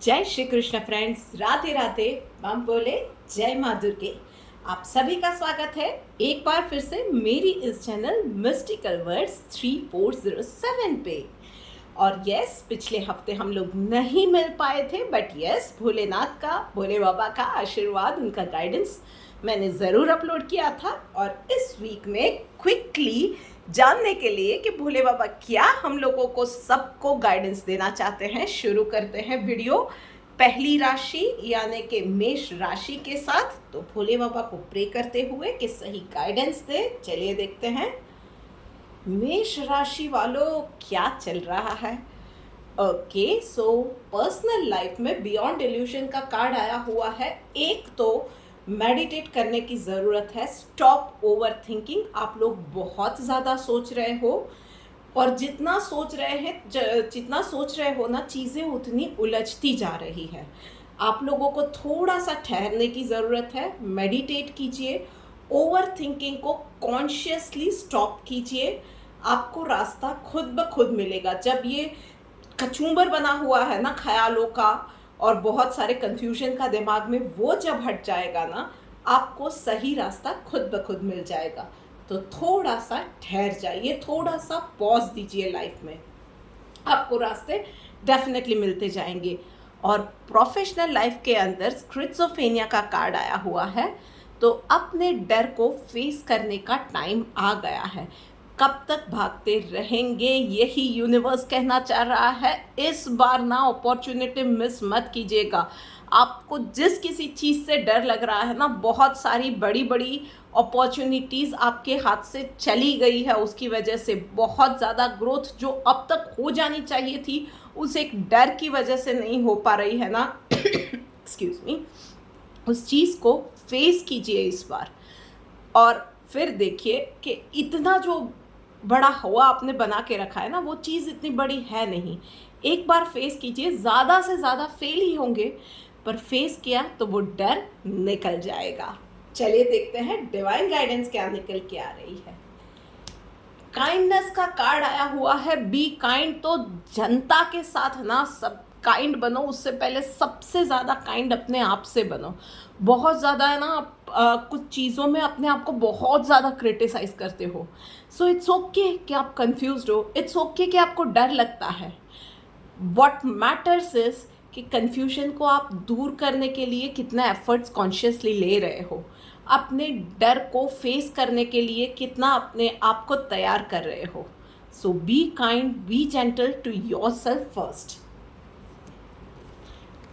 जय श्री कृष्ण फ्रेंड्स, राधे राधे। हम बोले जय माँ दुर्गे। आप सभी का स्वागत है एक बार फिर से मेरी इस चैनल मिस्टिकल वर्ड्स 3407 पे। और यस, पिछले हफ्ते हम लोग नहीं मिल पाए थे, बट यस, भोलेनाथ का, भोले बाबा का आशीर्वाद, उनका गाइडेंस मैंने ज़रूर अपलोड किया था। और इस वीक में क्विकली जानने के लिए कि भोले बाबा क्या हम लोगों को सबको गाइडेंस देना चाहते हैं, शुरू करते हैं वीडियो पहली राशि यानी कि मेष राशि के साथ। तो भोले बाबा को प्रे करते हुए कि सही गाइडेंस दे। चलिए देखते हैं मेष राशि वालों क्या चल रहा है। ओके, सो पर्सनल लाइफ में बियॉन्ड डिल्यूशन का कार्ड आया हुआ है। एक तो मेडिटेट करने की ज़रूरत है। Stop over thinking. आप लोग बहुत ज़्यादा सोच रहे हो, और जितना सोच रहे हो ना, चीज़ें उतनी उलझती जा रही है। आप लोगों को थोड़ा सा ठहरने की ज़रूरत है। मेडिटेट कीजिए, ओवर थिंकिंग को कॉन्शियसली स्टॉप कीजिए। आपको रास्ता खुद ब खुद मिलेगा। जब ये कचूंबर बना हुआ है ना ख्यालों का और बहुत सारे कंफ्यूजन का दिमाग में, वो जब हट जाएगा ना, आपको सही रास्ता खुद ब खुद मिल जाएगा। तो थोड़ा सा ठहर जाइए, थोड़ा सा पॉज दीजिए लाइफ में, आपको रास्ते डेफिनेटली मिलते जाएंगे। और प्रोफेशनल लाइफ के अंदर स्किज़ोफ्रेनिया का कार्ड आया हुआ है। तो अपने डर को फेस करने का टाइम आ गया है। कब तक भागते रहेंगे, यही यूनिवर्स कहना चाह रहा है। इस बार ना अपॉर्चुनिटी मिस मत कीजिएगा। आपको जिस किसी चीज़ से डर लग रहा है ना, बहुत सारी बड़ी बड़ी अपॉर्चुनिटीज़ आपके हाथ से चली गई है। उसकी वजह से बहुत ज़्यादा ग्रोथ जो अब तक हो जानी चाहिए थी, उस एक डर की वजह से नहीं हो पा रही है ना एक्सक्यूज़ मी। उस चीज़ को फेस कीजिए इस बार, और फिर देखिए कि इतना जो बड़ा हुआ आपने बना के रखा है ना, वो चीज़ इतनी बड़ी है नहीं। एक बार फेस कीजिए, ज़्यादा से ज़्यादा फेल ही होंगे, पर फेस किया तो वो डर निकल जाएगा। चलिए देखते हैं डिवाइन गाइडेंस क्या निकल के आ रही है। काइंडनेस का कार्ड आया हुआ है। Be kind. तो जनता के साथ ना सब काइंड बनो, उससे पहले सबसे ज़्यादा काइंड अपने आप से बनो। बहुत ज़्यादा है ना, आप कुछ चीज़ों में अपने आप को बहुत ज़्यादा क्रिटिसाइज़ करते हो। सो इट्स ओके कि आप कंफ्यूज्ड हो, इट्स ओके कि आपको डर लगता है। व्हाट मैटर्स इज कि कन्फ्यूजन को आप दूर करने के लिए कितना एफर्ट्स कॉन्शियसली ले रहे हो, अपने डर को फेस करने के लिए कितना अपने आप को तैयार कर रहे हो। So be kind, be gentle to yourself first.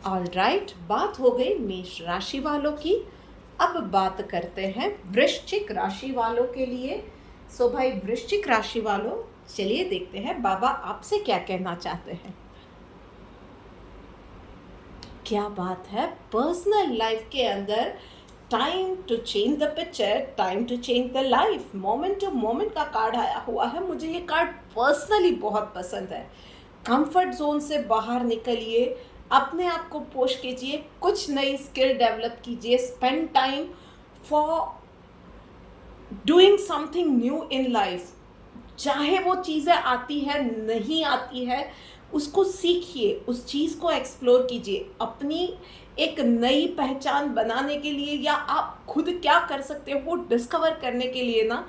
Alright, बात हो गई मेष राशि वालों की। अब बात करते हैं वृश्चिक राशि वालों के लिए। सो भाई वृश्चिक राशि वालों, चलिए देखते हैं बाबा आपसे क्या कहना चाहते हैं। क्या बात है, पर्सनल लाइफ के अंदर time to change the picture, time to change the life, moment to moment का कार्ड आया हुआ है। मुझे ये कार्ड पर्सनली बहुत पसंद है। कंफर्ट जोन से बाहर निकलिए, अपने आप को पुश कीजिए, कुछ नई स्किल डेवलप कीजिए, spend time for doing something new in life. चाहे वो चीज़ें आती है नहीं आती है, उसको सीखिए, उस चीज़ को एक्सप्लोर कीजिए। अपनी एक नई पहचान बनाने के लिए, या आप खुद क्या कर सकते हो डिस्कवर करने के लिए ना,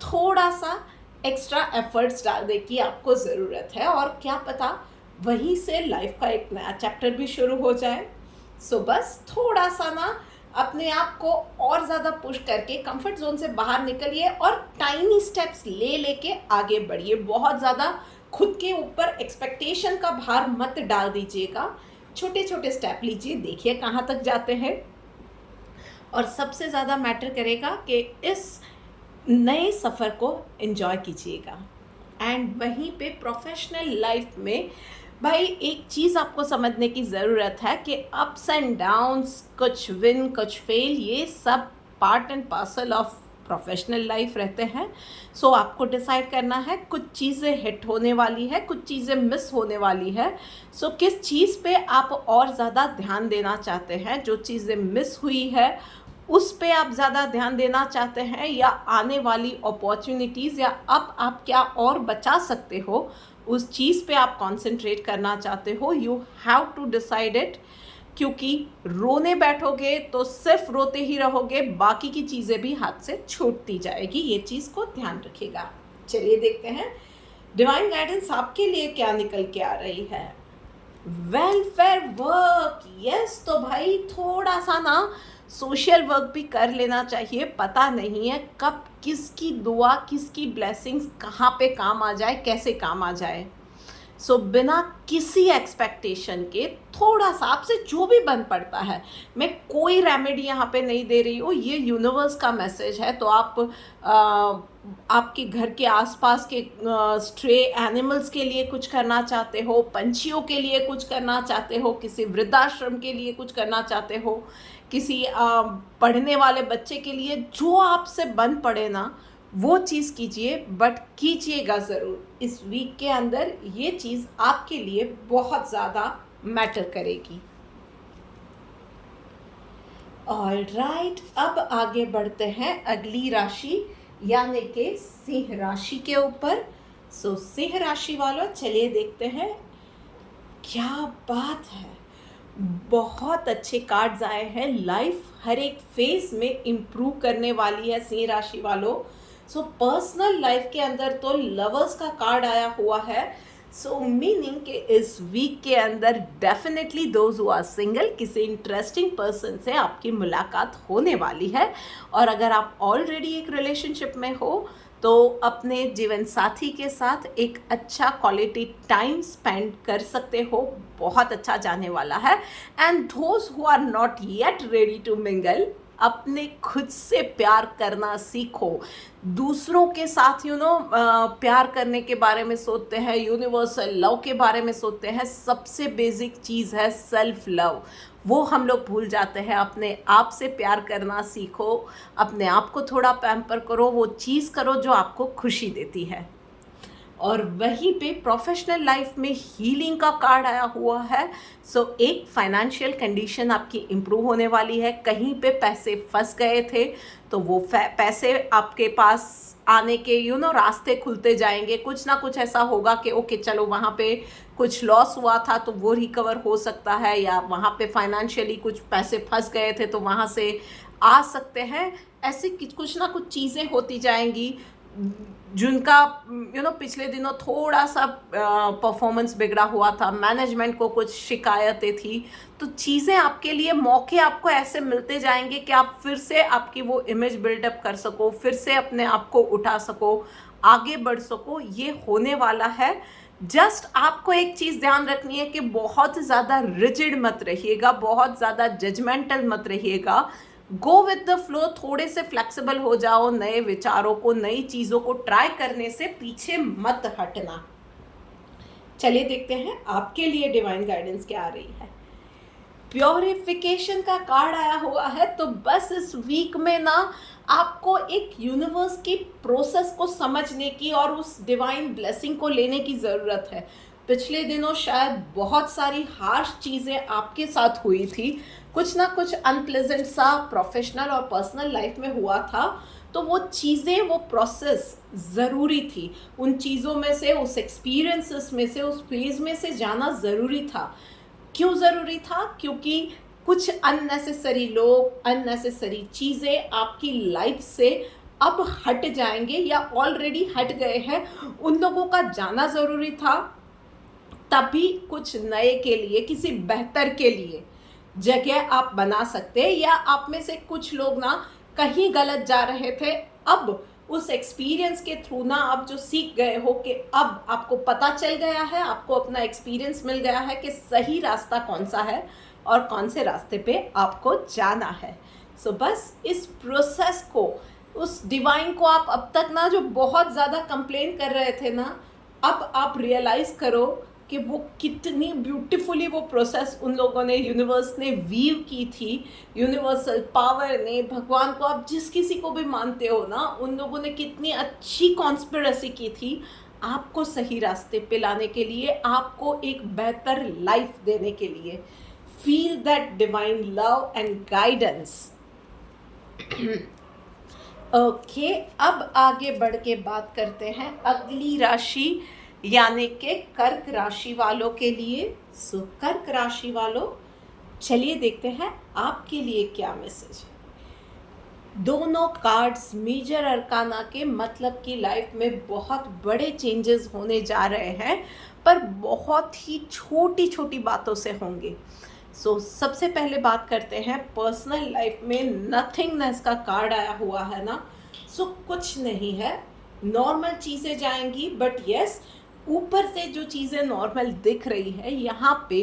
थोड़ा सा एक्स्ट्रा एफर्ट्स डालने की आपको ज़रूरत है। और क्या पता वहीं से लाइफ का एक नया चैप्टर भी शुरू हो जाए। सो बस थोड़ा सा ना अपने आप को और ज़्यादा पुश करके कंफर्ट जोन से बाहर निकलिए और टाइनी स्टेप्स लेके आगे बढ़िए। बहुत ज़्यादा खुद के ऊपर एक्सपेक्टेशन का भार मत डाल दीजिएगा। छोटे छोटे स्टेप लीजिए, देखिए कहाँ तक जाते हैं। और सबसे ज़्यादा मैटर करेगा कि इस नए सफ़र को एंजॉय कीजिएगा। एंड वहीं पे प्रोफेशनल लाइफ में भाई एक चीज़ आपको समझने की ज़रूरत है कि अप्स एंड डाउन्स, कुछ विन कुछ फेल, ये सब part and parcel of professional life रहते हैं। सो आपको डिसाइड करना है, कुछ चीज़ें हिट होने वाली है, कुछ चीज़ें मिस होने वाली है। सो किस चीज़ पे आप और ज़्यादा ध्यान देना चाहते हैं, जो चीज़ें मिस हुई है उस पे आप ज़्यादा ध्यान देना चाहते हैं, या आने वाली अपॉर्चुनिटीज़, या अब आप क्या और बचा सकते हो उस चीज़ पे आप कंसंट्रेट करना चाहते हो, you have to decide it. क्योंकि रोने बैठोगे तो सिर्फ रोते ही रहोगे, बाकी की चीज़ें भी हाथ से छूटती जाएगी, ये चीज़ को ध्यान रखिएगा। चलिए देखते हैं डिवाइन गाइडेंस आपके लिए क्या निकल के आ रही है। Welfare work, yes. तो भाई थोड़ा सा ना सोशल वर्क भी कर लेना चाहिए। पता नहीं है कब किसकी दुआ, किसकी ब्लेसिंग्स कहाँ पे काम आ जाए, कैसे काम आ जाए। सो बिना किसी एक्सपेक्टेशन के थोड़ा सा आपसे जो भी बन पड़ता है, मैं कोई रेमेडी यहाँ पे नहीं दे रही हूँ, ये यूनिवर्स का मैसेज है। तो आप आपके घर के आसपास के स्ट्रे एनिमल्स के लिए कुछ करना चाहते हो, पंछियों के लिए कुछ करना चाहते हो, किसी वृद्धाश्रम के लिए कुछ करना चाहते हो, किसी पढ़ने वाले बच्चे के लिए, जो आपसे बन पड़े ना वो चीज़ कीजिए, बट कीजिएगा ज़रूर। इस वीक के अंदर ये चीज़ आपके लिए बहुत ज़्यादा मैटर करेगी। ऑल राइट, अब आगे बढ़ते हैं अगली राशि यानी कि सिंह राशि के ऊपर। सो सिंह राशि वालों, चलिए देखते हैं क्या बात है। बहुत अच्छे कार्ड्स आए हैं। लाइफ हर एक फेज में इम्प्रूव करने वाली है सिंह राशि वालों। सो पर्सनल लाइफ के अंदर तो लवर्स का कार्ड आया हुआ है। सो मीनिंग कि इस वीक के अंदर definitely those who are single, किसी इंटरेस्टिंग पर्सन से आपकी मुलाकात होने वाली है। और अगर आप ऑलरेडी एक रिलेशनशिप में हो तो अपने जीवन साथी के साथ एक अच्छा क्वालिटी टाइम स्पेंड कर सकते हो, बहुत अच्छा जाने वाला है। And those who are not yet ready to mingle, अपने खुद से प्यार करना सीखो। दूसरों के साथ प्यार करने के बारे में सोचते हैं, यूनिवर्सल लव के बारे में सोचते हैं। सबसे बेसिक चीज़ है सेल्फ लव, वो हम लोग भूल जाते हैं। अपने आप से प्यार करना सीखो, अपने आप को थोड़ा पैम्पर करो, वो चीज़ करो जो आपको खुशी देती है। और वहीं पे प्रोफेशनल लाइफ में हीलिंग का कार्ड आया हुआ है। सो एक फाइनेंशियल कंडीशन आपकी इम्प्रूव होने वाली है। कहीं पे पैसे फंस गए थे तो वो पैसे आपके पास आने के रास्ते खुलते जाएंगे। कुछ ना कुछ ऐसा होगा कि ओके चलो वहाँ पे कुछ लॉस हुआ था तो वो रिकवर हो सकता है, या वहाँ पे फाइनेंशियली कुछ पैसे फंस गए थे तो वहाँ से आ सकते हैं। ऐसी कुछ ना कुछ चीज़ें होती जाएंगी जिनका पिछले दिनों थोड़ा सा परफॉर्मेंस बिगड़ा हुआ था, मैनेजमेंट को कुछ शिकायतें थी। तो चीज़ें आपके लिए, मौके आपको ऐसे मिलते जाएंगे कि आप फिर से आपकी वो इमेज बिल्डअप कर सको, फिर से अपने आप को उठा सको, आगे बढ़ सको। ये होने वाला है। जस्ट आपको एक चीज़ ध्यान रखनी है कि बहुत ज़्यादा रिजिड मत रहिएगा, बहुत ज़्यादा जजमेंटल मत रहिएगा। गो विद द फ्लो, थोड़े से फ्लेक्सिबल हो जाओ। नए विचारों को, नई चीज़ों को ट्राई करने से पीछे मत हटना। चलिए देखते हैं आपके लिए डिवाइन गाइडेंस क्या आ रही है। प्योरिफिकेशन का कार्ड आया हुआ है। तो बस इस वीक में ना आपको एक यूनिवर्स की प्रोसेस को समझने की और उस डिवाइन ब्लेसिंग को लेने की ज़रूरत है। पिछले दिनों शायद बहुत सारी हार्श चीज़ें आपके साथ हुई थी, कुछ ना कुछ अनप्लेजेंट सा प्रोफेशनल और पर्सनल लाइफ में हुआ था। तो वो चीज़ें, वो प्रोसेस ज़रूरी थी। उन चीज़ों में से, उस एक्सपीरियंसेस में से, उस फेज में से जाना ज़रूरी था। क्यों ज़रूरी था? क्योंकि कुछ अननेसेसरी लोग, अननेसेसरी चीज़ें आपकी लाइफ से अब हट जाएंगे या ऑलरेडी हट गए हैं। उन लोगों का जाना ज़रूरी था, तभी कुछ नए के लिए, किसी बेहतर के लिए जगह आप बना सकते हैं। या आप में से कुछ लोग ना कहीं गलत जा रहे थे, अब उस एक्सपीरियंस के थ्रू ना आप जो सीख गए हो कि अब आपको पता चल गया है, आपको अपना एक्सपीरियंस मिल गया है कि सही रास्ता कौन सा है और कौन से रास्ते पे आपको जाना है। सो बस इस प्रोसेस को, उस डिवाइन को आप अब तक ना जो बहुत ज़्यादा कंप्लेन कर रहे थे ना, अब आप रियलाइज़ करो कि वो कितनी ब्यूटीफुली वो प्रोसेस उन लोगों ने, यूनिवर्स ने वीव की थी। यूनिवर्सल पावर ने, भगवान को आप जिस किसी को भी मानते हो ना, उन लोगों ने कितनी अच्छी कॉन्स्पिरेसी की थी आपको सही रास्ते पे लाने के लिए, आपको एक बेहतर लाइफ देने के लिए। Feel that divine love and guidance. Okay, अब आगे बढ़ के बात करते हैं अगली राशि यानी कि कर्क राशि वालों के लिए। सो कर्क राशि वालों, चलिए देखते हैं आपके लिए क्या मैसेज है। दोनों कार्ड्स मेजर अरकाना के मतलब की लाइफ में बहुत बड़े चेंजेस होने जा रहे हैं, पर बहुत ही छोटी छोटी बातों से होंगे। सबसे पहले बात करते हैं पर्सनल लाइफ में नथिंगनेस का कार्ड आया हुआ है ना। कुछ नहीं है, नॉर्मल चीज़ें जाएंगी, बट यस, ऊपर से जो चीज़ें नॉर्मल दिख रही है यहाँ पे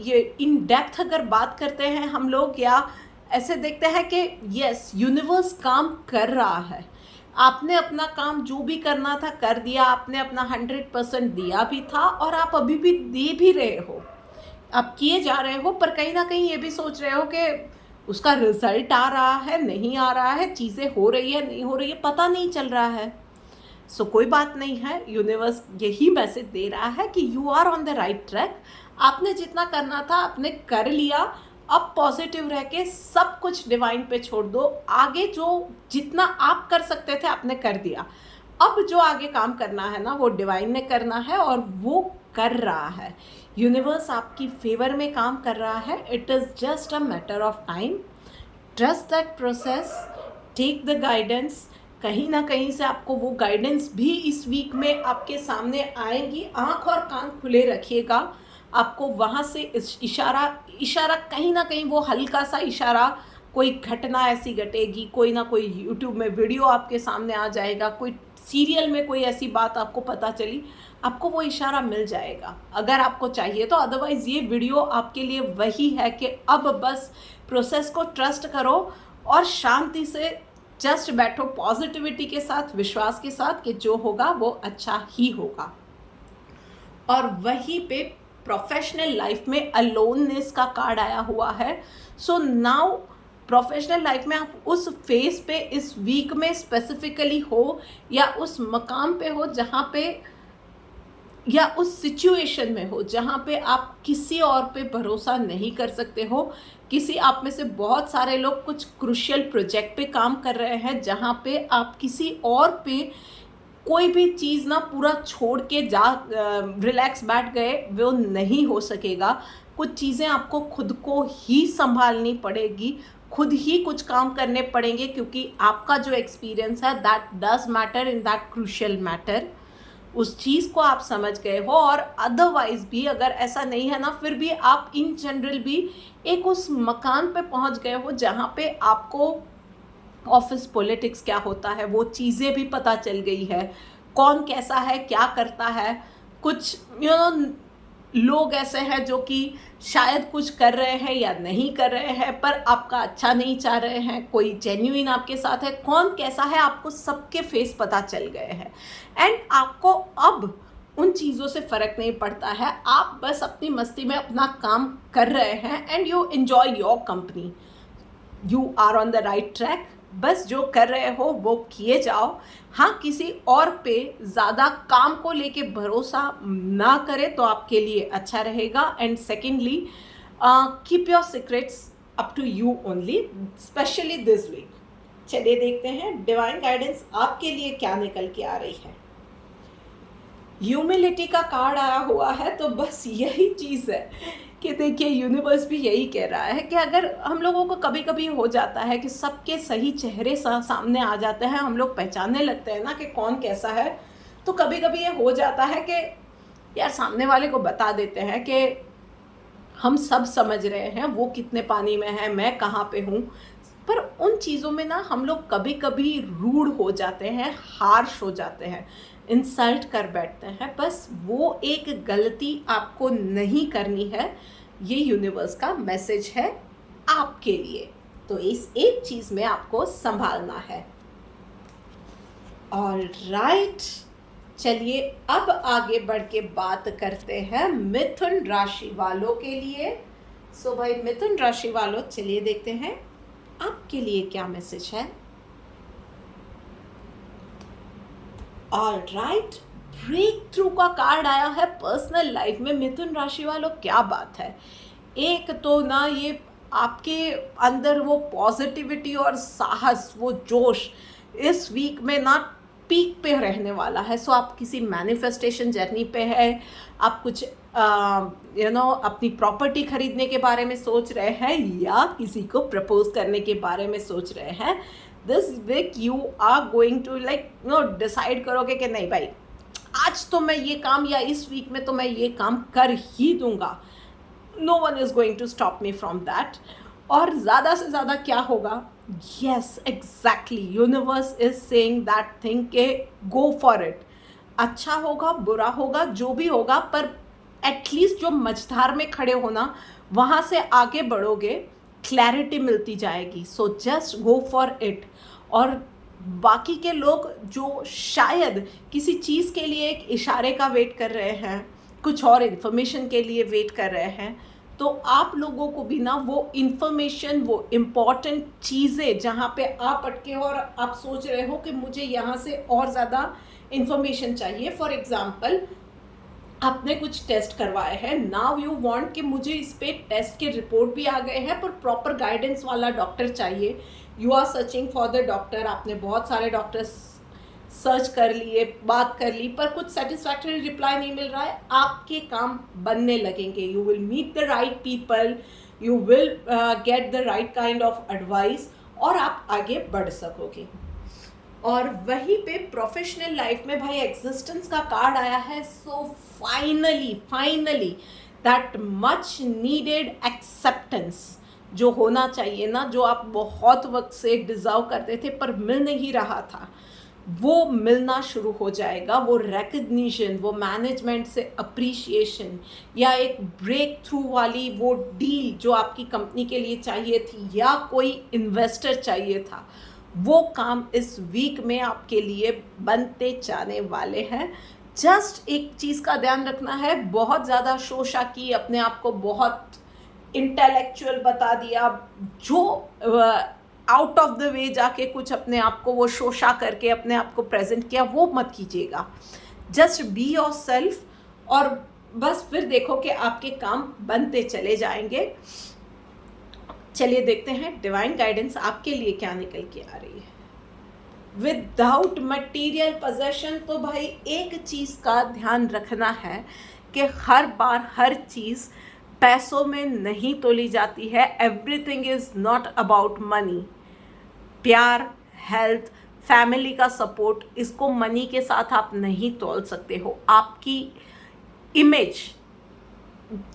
ये इन डेप्थ अगर बात करते हैं हम लोग, या ऐसे देखते हैं कि यस, यूनिवर्स काम कर रहा है। आपने अपना काम जो भी करना था कर दिया, आपने अपना 100% दिया भी था, और आप अभी भी दे भी रहे हो, आप किए जा रहे हो, पर कहीं ना कहीं ये भी सोच रहे हो कि उसका रिजल्ट आ रहा है नहीं आ रहा है, चीज़ें हो रही है नहीं हो रही है, पता नहीं चल रहा है। कोई बात नहीं है, यूनिवर्स यही मैसेज दे रहा है कि you are on the right track. आपने जितना करना था आपने कर लिया, अब पॉजिटिव रह के सब कुछ डिवाइन पे छोड़ दो। आगे जो जितना आप कर सकते थे आपने कर दिया, अब जो आगे काम करना है ना वो डिवाइन ने करना है, और वो कर रहा है। यूनिवर्स आपकी फेवर में काम कर रहा है। It is just a matter of time. Trust that process, take the guidance. कहीं ना कहीं से आपको वो गाइडेंस भी इस वीक में आपके सामने आएंगी। आँख और कान खुले रखिएगा, आपको वहाँ से इशारा कहीं ना कहीं वो हल्का सा इशारा, कोई घटना ऐसी घटेगी, कोई ना कोई यूट्यूब में वीडियो आपके सामने आ जाएगा, कोई सीरियल में कोई ऐसी बात आपको पता चली, आपको वो इशारा मिल जाएगा अगर आपको चाहिए तो। अदरवाइज़ ये वीडियो आपके लिए वही है कि अब बस प्रोसेस को ट्रस्ट करो और शांति से जस्ट बैठो, पॉजिटिविटी के साथ, विश्वास के साथ कि जो होगा वो अच्छा ही होगा। और वहीं पे प्रोफेशनल लाइफ में अलोननेस का कार्ड आया हुआ है। नाउ प्रोफेशनल लाइफ में आप उस फेज पे इस वीक में स्पेसिफिकली हो, या उस मकाम पे हो जहाँ पे, या उस सिचुएशन में हो जहाँ पे आप किसी और पे भरोसा नहीं कर सकते हो। किसी आप में से बहुत सारे लोग कुछ क्रूशियल प्रोजेक्ट पे काम कर रहे हैं जहाँ पे आप किसी और पे कोई भी चीज़ ना पूरा छोड़ के रिलैक्स बैठ गए, वो नहीं हो सकेगा। कुछ चीज़ें आपको खुद को ही संभालनी पड़ेगी, खुद ही कुछ काम करने पड़ेंगे, क्योंकि आपका जो एक्सपीरियंस है that does matter in that crucial matter. उस चीज़ को आप समझ गए हो। और अदरवाइज भी अगर ऐसा नहीं है ना, फिर भी आप इन जनरल भी एक उस मकान पे पहुंच गए हो जहाँ पे आपको ऑफिस पॉलिटिक्स क्या होता है वो चीज़ें भी पता चल गई है, कौन कैसा है, क्या करता है। कुछ लोग ऐसे हैं जो कि शायद कुछ कर रहे हैं या नहीं कर रहे हैं, पर आपका अच्छा नहीं चाह रहे हैं। कोई जेन्युइन आपके साथ है, कौन कैसा है, आपको सबके फेस पता चल गए हैं। एंड आपको अब उन चीज़ों से फ़र्क नहीं पड़ता है, आप बस अपनी मस्ती में अपना काम कर रहे हैं, and you enjoy your company. You are on the right track. बस जो कर रहे हो वो किए जाओ। हाँ, किसी और पे ज़्यादा काम को लेके भरोसा ना करें तो आपके लिए अच्छा रहेगा। And secondly, keep your secrets up to you only, specially this week. चलिए देखते हैं डिवाइन गाइडेंस आपके लिए क्या निकल के आ रही है। ह्यूमिलिटी का कार्ड आया हुआ है, तो बस यही चीज़ है कि देखिए यूनिवर्स भी यही कह रहा है कि अगर हम लोगों को कभी कभी हो जाता है कि सबके सही चेहरे सामने आ जाते हैं, हम लोग पहचानने लगते हैं ना कि कौन कैसा है, तो कभी कभी ये हो जाता है कि यार सामने वाले को बता देते हैं कि हम सब समझ रहे हैं वो कितने पानी में है, मैं कहाँ पे हूँ। पर उन चीज़ों में ना हम लोग कभी कभी रूड हो जाते हैं, हार्श हो जाते हैं, इंसल्ट कर बैठते हैं। बस वो एक गलती आपको नहीं करनी है, ये यूनिवर्स का मैसेज है आपके लिए। तो इस एक चीज़ में आपको संभालना है। ऑलराइट, चलिए अब आगे बढ़ के बात करते हैं मिथुन राशि वालों के लिए। भाई मिथुन राशि वालों, चलिए देखते हैं आपके लिए क्या मैसेज है। ऑलराइट, ब्रेक थ्रू का कार्ड आया है पर्सनल लाइफ में। मिथुन राशि वालों, क्या बात है। एक तो ना ये आपके अंदर वो पॉजिटिविटी और साहस, वो जोश इस वीक में ना पीक पे रहने वाला है। सो आप किसी मैनिफेस्टेशन जर्नी पे है, आप कुछ अपनी प्रॉपर्टी खरीदने के बारे में सोच रहे हैं या किसी को प्रपोज करने के बारे में सोच रहे हैं, this week you are going to decide करोगे कि नहीं भाई, आज तो मैं ये काम, या इस वीक में तो मैं ये काम कर ही दूंगा। No one is going to stop me from that. और ज़्यादा से ज़्यादा क्या होगा, yes exactly, universe is saying that thing के गो फॉर इट। अच्छा होगा, बुरा होगा, जो भी होगा, पर एटलीस्ट जो मझधार में खड़े होना, वहाँ से आगे बढ़ोगे, क्लैरिटी मिलती जाएगी। So just go for it. और बाकी के लोग जो शायद किसी चीज़ के लिए एक इशारे का वेट कर रहे हैं, कुछ और इन्फॉर्मेशन के लिए वेट कर रहे हैं, तो आप लोगों को भी ना वो इन्फॉर्मेशन, वो इम्पॉर्टेंट चीज़ें जहाँ पे आप अटके हो और आप सोच रहे हो कि मुझे यहाँ से और ज़्यादा इन्फॉर्मेशन चाहिए। फॉर एग्ज़ाम्पल, आपने कुछ टेस्ट करवाए हैं, नाउ यू वांट कि मुझे इस पे टेस्ट के रिपोर्ट भी आ गए हैं, पर प्रॉपर गाइडेंस वाला डॉक्टर चाहिए। You are searching for the doctor. आपने बहुत सारे डॉक्टर्स सर्च कर लिए, बात कर ली, पर कुछ सेटिस्फैक्टरी रिप्लाई नहीं मिल रहा है। आपके काम बनने लगेंगे। You will meet the right people, you will get the right kind of advice, और आप आगे बढ़ सकोगे। और वहीं पे प्रोफेशनल लाइफ में भाई एग्जिस्टेंस का कार्ड आया है। So finally that much needed acceptance जो होना चाहिए ना, जो आप बहुत वक्त से डिज़र्व करते थे पर मिल नहीं रहा था, वो मिलना शुरू हो जाएगा। वो रिकग्निशन, वो मैनेजमेंट से अप्रिशिएशन, या एक ब्रेक थ्रू वाली वो डील जो आपकी कंपनी के लिए चाहिए थी, या कोई इन्वेस्टर चाहिए था, वो काम इस वीक में आपके लिए बनते जाने वाले हैं। जस्ट एक चीज़ का ध्यान रखना है, बहुत ज़्यादा शोशा की, अपने आप को बहुत इंटेलेक्चुअल बता दिया, जो आउट ऑफ द वे जाके कुछ अपने आप को वो शोशा करके अपने आप को प्रेजेंट किया, वो मत कीजिएगा। जस्ट बी योर सेल्फ, और बस फिर देखो कि आपके काम बनते चले जाएंगे। चलिए देखते हैं डिवाइन गाइडेंस आपके लिए क्या निकल के आ रही है। विदाउट मटीरियल पोजेशन, तो भाई एक चीज़ का ध्यान रखना है कि हर बार हर चीज़ पैसों में नहीं तोली जाती है। Everything is not about money. प्यार, हेल्थ, फैमिली का सपोर्ट, इसको मनी के साथ आप नहीं तोल सकते हो। आपकी इमेज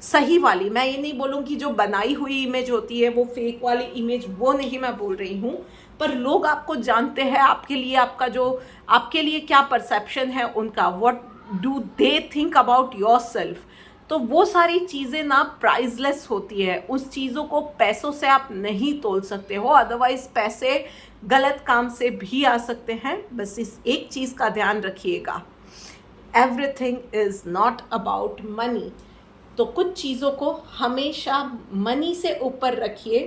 सही वाली, मैं ये नहीं बोलूँगी जो बनाई हुई इमेज होती है, वो फेक वाली इमेज, वो नहीं मैं बोल रही हूँ, पर लोग आपको जानते हैं, आपके लिए आपका जो आपके लिए क्या परसेप्शन है उनका, what do they think about your self, तो वो सारी चीज़ें ना प्राइसलेस होती है। उस चीज़ों को पैसों से आप नहीं तोल सकते हो। अदरवाइज पैसे गलत काम से भी आ सकते हैं। बस इस एक चीज़ का ध्यान रखिएगा, everything is not about money. तो कुछ चीज़ों को हमेशा मनी से ऊपर रखिए।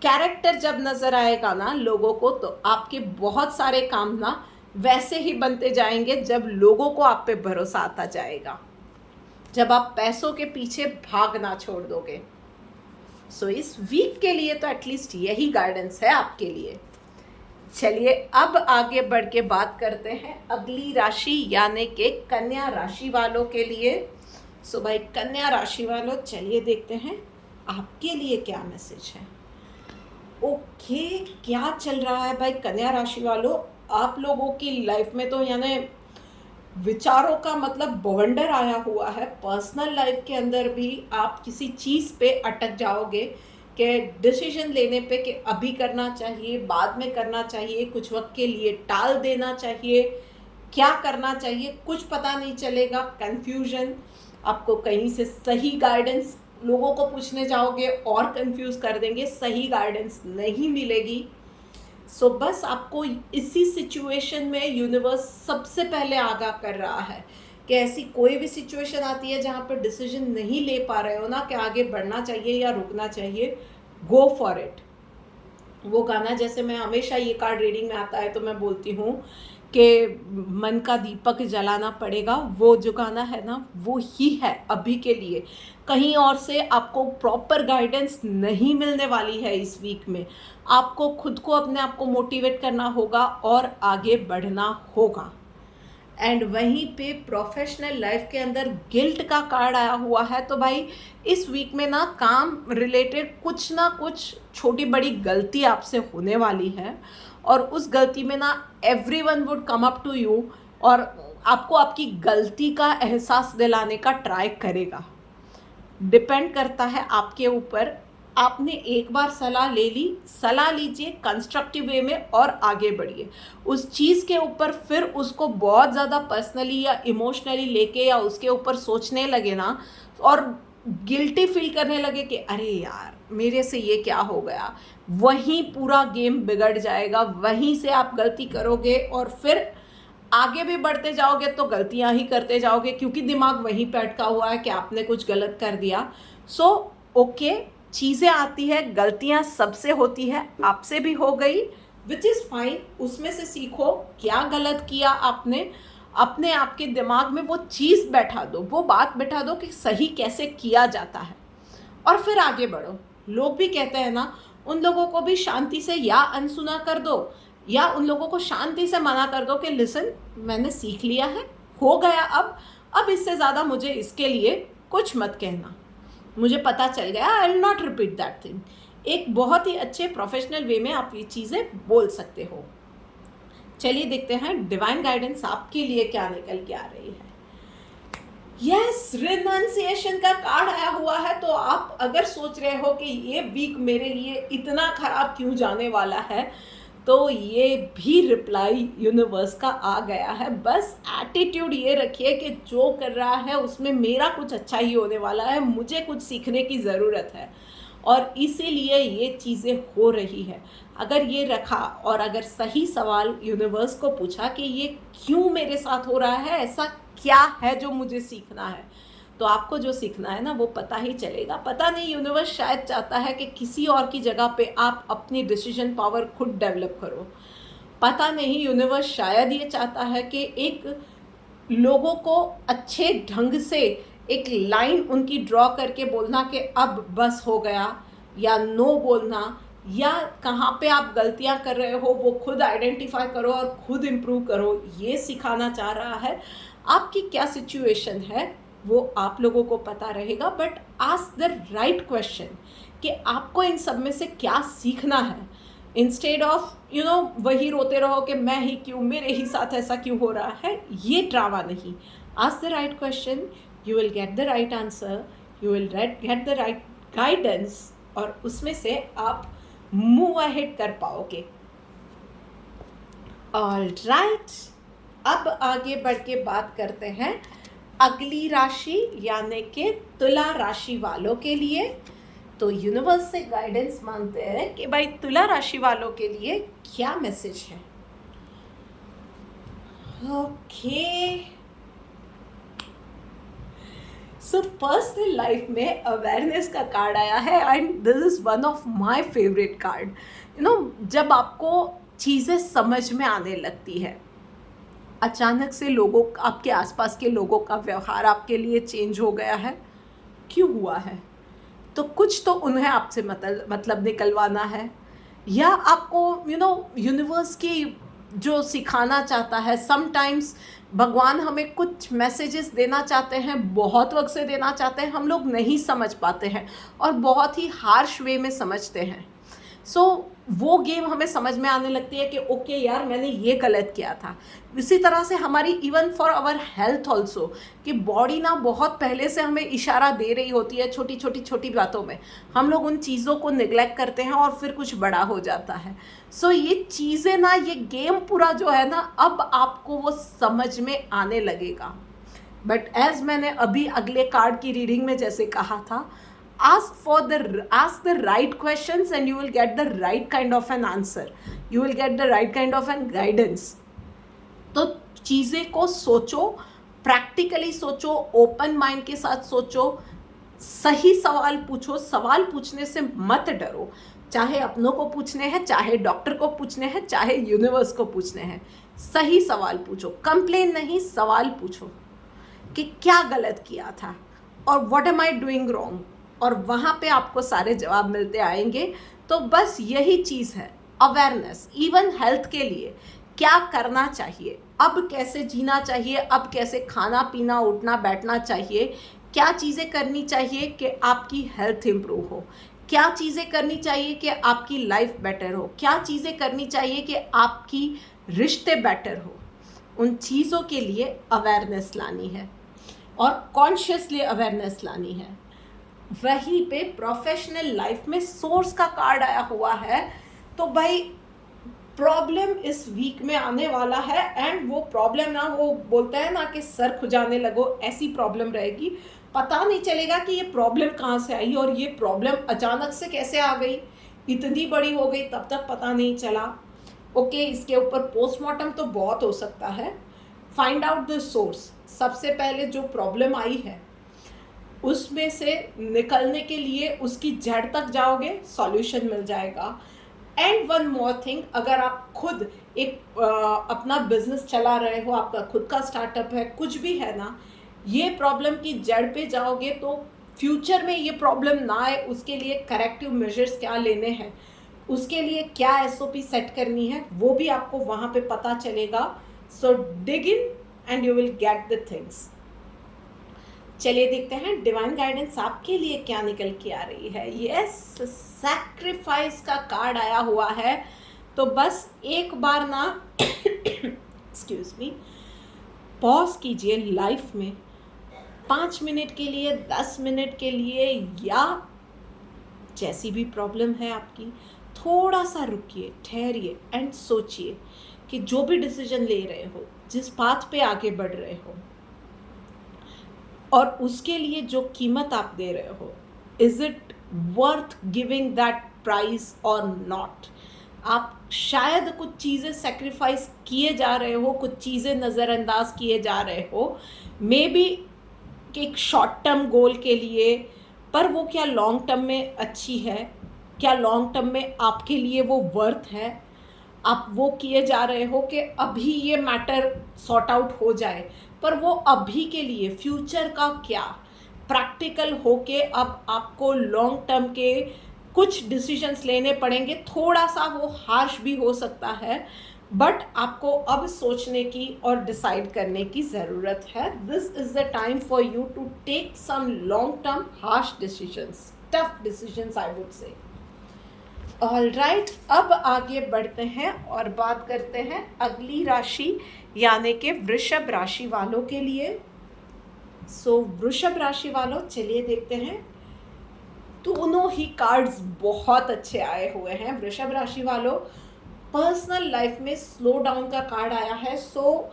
कैरेक्टर जब नज़र आएगा ना लोगों को, तो आपके बहुत सारे काम ना वैसे ही बनते जाएंगे जब लोगों को आप पे भरोसा आता जाएगा, जब आप पैसों के पीछे भागना छोड़ दोगे। सो इस वीक के लिए तो एटलीस्ट यही गाइडेंस है आपके लिए। चलिए अब आगे बढ़ के बात करते हैं अगली राशि यानी कि कन्या राशि वालों के लिए। सो भाई कन्या राशि वालों, चलिए देखते हैं आपके लिए क्या मैसेज है। ओके, क्या चल रहा है भाई कन्या राशि वालों, आप लोगों की लाइफ में तो यानी विचारों का मतलब बवंडर आया हुआ है। पर्सनल लाइफ के अंदर भी आप किसी चीज़ पे अटक जाओगे कि डिसीजन लेने पे कि अभी करना चाहिए, बाद में करना चाहिए, कुछ वक्त के लिए टाल देना चाहिए, क्या करना चाहिए कुछ पता नहीं चलेगा। कन्फ्यूजन, आपको कहीं से सही गाइडेंस, लोगों को पूछने जाओगे और कंफ्यूज कर देंगे, सही गाइडेंस नहीं मिलेगी। सो बस आपको इसी सिचुएशन में यूनिवर्स सबसे पहले आगाह कर रहा है कि ऐसी कोई भी सिचुएशन आती है जहाँ पर डिसीजन नहीं ले पा रहे हो ना कि आगे बढ़ना चाहिए या रुकना चाहिए, गो फॉर इट। वो गाना जैसे मैं हमेशा ये कार्ड रीडिंग में आता है तो मैं बोलती हूँ कि मन का दीपक जलाना पड़ेगा, वो जो गाना है ना वो ही है अभी के लिए। कहीं और से आपको प्रॉपर गाइडेंस नहीं मिलने वाली है इस वीक में। आपको खुद को अपने आप को मोटिवेट करना होगा और आगे बढ़ना होगा। एंड वहीं पे प्रोफेशनल लाइफ के अंदर गिल्ट का कार्ड आया हुआ है। तो भाई इस वीक में ना काम रिलेटेड कुछ ना कुछ छोटी बड़ी गलती आपसे होने वाली है, और उस गलती में ना everyone would come up to you और आपको आपकी गलती का एहसास दिलाने का ट्राई करेगा। डिपेंड करता है आपके ऊपर। आपने एक बार सलाह ले ली, सलाह लीजिए कंस्ट्रक्टिव वे में और आगे बढ़िए। उस चीज़ के ऊपर फिर उसको बहुत ज़्यादा पर्सनली या इमोशनली लेके या उसके ऊपर सोचने लगे ना, और गिल्टी फील करने लगे कि अरे यार मेरे से ये क्या हो गया, वहीं पूरा गेम बिगड़ जाएगा। वहीं से आप गलती करोगे और फिर आगे भी बढ़ते जाओगे तो गलतियां ही करते जाओगे, क्योंकि दिमाग वहीं पे अटका हुआ है कि आपने कुछ गलत कर दिया। सो ओके, चीज़ें आती है, गलतियां सबसे होती है, आपसे भी हो गई, विच इज़ फाइन। उसमें से सीखो क्या गलत किया आपने, अपने आपके दिमाग में वो चीज़ बैठा दो, वो बात बैठा दो कि सही कैसे किया जाता है, और फिर आगे बढ़ो। लोग भी कहते हैं ना, उन लोगों को भी शांति से या अनसुना कर दो, या उन लोगों को शांति से मना कर दो कि लिसन, मैंने सीख लिया है, हो गया, अब इससे ज़्यादा मुझे इसके लिए कुछ मत कहना, मुझे पता चल गया, I will not repeat that thing. एक बहुत ही अच्छे प्रोफेशनल वे में आप ये चीज़ें बोल सकते हो। चलिए देखते हैं डिवाइन गाइडेंस आपके लिए क्या निकल के आ रही है। यस, रिनंसिएशन का कार्ड आया हुआ है। तो आप अगर सोच रहे हो कि ये वीक मेरे लिए इतना खराब क्यों जाने वाला है, तो ये भी रिप्लाई यूनिवर्स का आ गया है। बस एटीट्यूड ये रखिए कि जो कर रहा है उसमें मेरा कुछ अच्छा ही होने वाला है, मुझे कुछ सीखने की ज़रूरत है, और इसीलिए ये चीज़ें हो रही है। अगर ये रखा और अगर सही सवाल यूनिवर्स को पूछा कि ये क्यों मेरे साथ हो रहा है, ऐसा क्या है जो मुझे सीखना है, तो आपको जो सीखना है ना वो पता ही चलेगा। पता नहीं, यूनिवर्स शायद चाहता है कि किसी और की जगह पे आप अपनी डिसीजन पावर खुद डेवलप करो। पता नहीं, यूनिवर्स शायद ये चाहता है कि एक लोगों को अच्छे ढंग से एक लाइन उनकी ड्रॉ करके बोलना कि अब बस हो गया, या नो बोलना, या कहाँ पे आप गलतियाँ कर रहे हो वो खुद आइडेंटिफाई करो और खुद इम्प्रूव करो, ये सिखाना चाह रहा है। आपकी क्या सिचुएशन है वो आप लोगों को पता रहेगा, but ask the right question कि आपको इन सब में से क्या सीखना है, इंस्टेड ऑफ वही रोते रहो कि मैं ही क्यों, मेरे ही साथ ऐसा क्यों हो रहा है। ये ड्रामा नहीं। Ask the right question, you will get the right answer, you will get the right guidance, और उसमें से आप मूव अहेड कर पाओगे। ऑलराइट, अब आगे बढ़ के बात करते हैं अगली राशि यानी कि तुला राशि वालों के लिए। तो यूनिवर्स से गाइडेंस मांगते हैं कि भाई तुला राशि वालों के लिए क्या मैसेज है। ओके, सो पर्सनल लाइफ में अवेयरनेस का कार्ड आया है, and this is one of my favourite card. जब आपको चीज़ें समझ में आने लगती है, अचानक से लोगों, आपके आसपास के लोगों का व्यवहार आपके लिए चेंज हो गया है, क्यों हुआ है, तो कुछ तो उन्हें आपसे मतलब निकलवाना है, या आपको यूनिवर्स की जो सिखाना चाहता है। समटाइम्स भगवान हमें कुछ मैसेजेस देना चाहते हैं, बहुत वक्त से देना चाहते हैं, हम लोग नहीं समझ पाते हैं और बहुत ही हार्श वे में समझते हैं। वो गेम हमें समझ में आने लगती है कि ओके यार, मैंने ये गलत किया था। इसी तरह से हमारी even for our health also, कि बॉडी ना बहुत पहले से हमें इशारा दे रही होती है छोटी बातों में, हम लोग उन चीज़ों को निगलेक्ट करते हैं और फिर कुछ बड़ा हो जाता है। ये चीज़ें ना, ये गेम पूरा जो है ना, अब आपको वो समझ में आने लगेगा। बट एज मैंने अभी अगले कार्ड की रीडिंग में जैसे कहा था, ask the right questions and you will get the right kind of an answer, you will get the right kind of an guidance। तो चीज़ें को सोचो, प्रैक्टिकली सोचो, ओपन माइंड के साथ सोचो, सही सवाल पूछो। सवाल पूछने से मत डरो, चाहे अपनों को पूछने हैं, चाहे डॉक्टर को पूछने हैं, चाहे यूनिवर्स को पूछने हैं। सही सवाल पूछो, कंप्लेन नहीं, सवाल पूछो कि क्या गलत किया था और what am I doing wrong, और वहाँ पे आपको सारे जवाब मिलते आएंगे। तो बस यही चीज़ है अवेयरनेस। इवन हेल्थ के लिए क्या करना चाहिए, अब कैसे जीना चाहिए, अब कैसे खाना पीना उठना बैठना चाहिए, क्या चीज़ें करनी चाहिए कि आपकी हेल्थ इम्प्रूव हो, क्या चीज़ें करनी चाहिए कि आपकी लाइफ बेटर हो, क्या चीज़ें करनी चाहिए कि आपकी रिश्ते बेटर हो। उन चीज़ों के लिए अवेयरनेस लानी है और कॉन्शियसली अवेयरनेस लानी है। वहीं पे प्रोफेशनल लाइफ में सोर्स का कार्ड आया हुआ है, तो भाई प्रॉब्लम इस वीक में आने वाला है। एंड वो प्रॉब्लम ना, वो बोलते हैं ना कि सर खुजाने लगो, ऐसी प्रॉब्लम रहेगी। पता नहीं चलेगा कि ये प्रॉब्लम कहाँ से आई और ये प्रॉब्लम अचानक से कैसे आ गई, इतनी बड़ी हो गई, तब तक पता नहीं चला। ओके, इसके ऊपर पोस्टमार्टम तो बहुत हो सकता है। Find out the source. सबसे पहले जो प्रॉब्लम आई है उसमें से निकलने के लिए उसकी जड़ तक जाओगे, सॉल्यूशन मिल जाएगा। एंड वन मोर थिंग, अगर आप खुद एक अपना बिजनेस चला रहे हो, आपका खुद का स्टार्टअप है, कुछ भी है ना, ये प्रॉब्लम की जड़ पे जाओगे तो फ्यूचर में ये प्रॉब्लम ना आए, उसके लिए करेक्टिव मेजर्स क्या लेने हैं, उसके लिए क्या एसओपी सेट करनी है, वो भी आपको वहाँ पे पता चलेगा। So dig in and you will get the things. चलिए देखते हैं डिवाइन गाइडेंस आपके लिए क्या निकल के आ रही है। यस, सैक्रिफाइस का कार्ड आया हुआ है। तो बस एक बार ना एक्सक्यूज मी, पॉज कीजिए लाइफ में 5 मिनट के लिए, 10 मिनट के लिए, या जैसी भी प्रॉब्लम है आपकी, थोड़ा सा रुकिए, ठहरिए एंड सोचिए कि जो भी डिसीजन ले रहे हो, जिस पाथ पे आगे बढ़ रहे हो और उसके लिए जो कीमत आप दे रहे हो, is it worth giving that price और नॉट। आप शायद कुछ चीज़ें सेक्रीफाइस किए जा रहे हो, कुछ चीज़ें नज़रअंदाज किए जा रहे हो, मे बी एक शॉर्ट टर्म गोल के लिए, पर वो क्या लॉन्ग टर्म में अच्छी है, क्या लॉन्ग टर्म में आपके लिए वो वर्थ है। आप वो किए जा रहे हो कि अभी ये मैटर सॉर्ट आउट हो जाए, पर वो अभी के लिए, फ्यूचर का क्या, प्रैक्टिकल होके अब आपको लॉन्ग टर्म के कुछ डिसीजंस लेने पड़ेंगे। थोड़ा सा वो हार्श भी हो सकता है, बट आपको अब सोचने की और डिसाइड करने की ज़रूरत है। This is the time for you to take some long term harsh decisions, tough decisions I would say. Alright, अब आगे बढ़ते हैं और बात करते हैं अगली राशि यानी कि वृषभ राशि वालों के लिए। सो वृषभ राशि वालों, चलिए देखते हैं। दोनों ही कार्ड्स बहुत अच्छे आए हुए हैं वृषभ राशि वालों। पर्सनल लाइफ में स्लो डाउन का कार्ड आया है। सो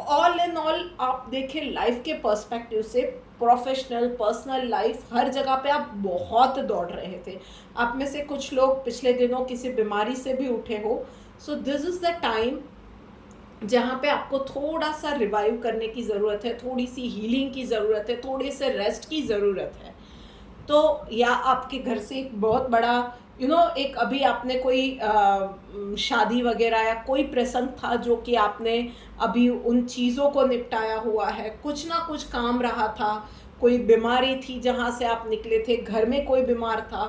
ऑल इन ऑल आप देखें लाइफ के पर्सपेक्टिव से, प्रोफेशनल, पर्सनल लाइफ, हर जगह पे आप बहुत दौड़ रहे थे। आप में से कुछ लोग पिछले दिनों किसी बीमारी से भी उठे हो। सो दिस इज़ द टाइम जहाँ पे आपको थोड़ा सा रिवाइव करने की ज़रूरत है, थोड़ी सी हीलिंग की ज़रूरत है, थोड़े से रेस्ट की ज़रूरत है। तो या आपके घर से एक बहुत बड़ा एक अभी आपने कोई शादी वगैरह या कोई प्रसंग था जो कि आपने अभी उन चीज़ों को निपटाया हुआ है, कुछ ना कुछ काम रहा था, कोई बीमारी थी जहाँ से आप निकले थे, घर में कोई बीमार था,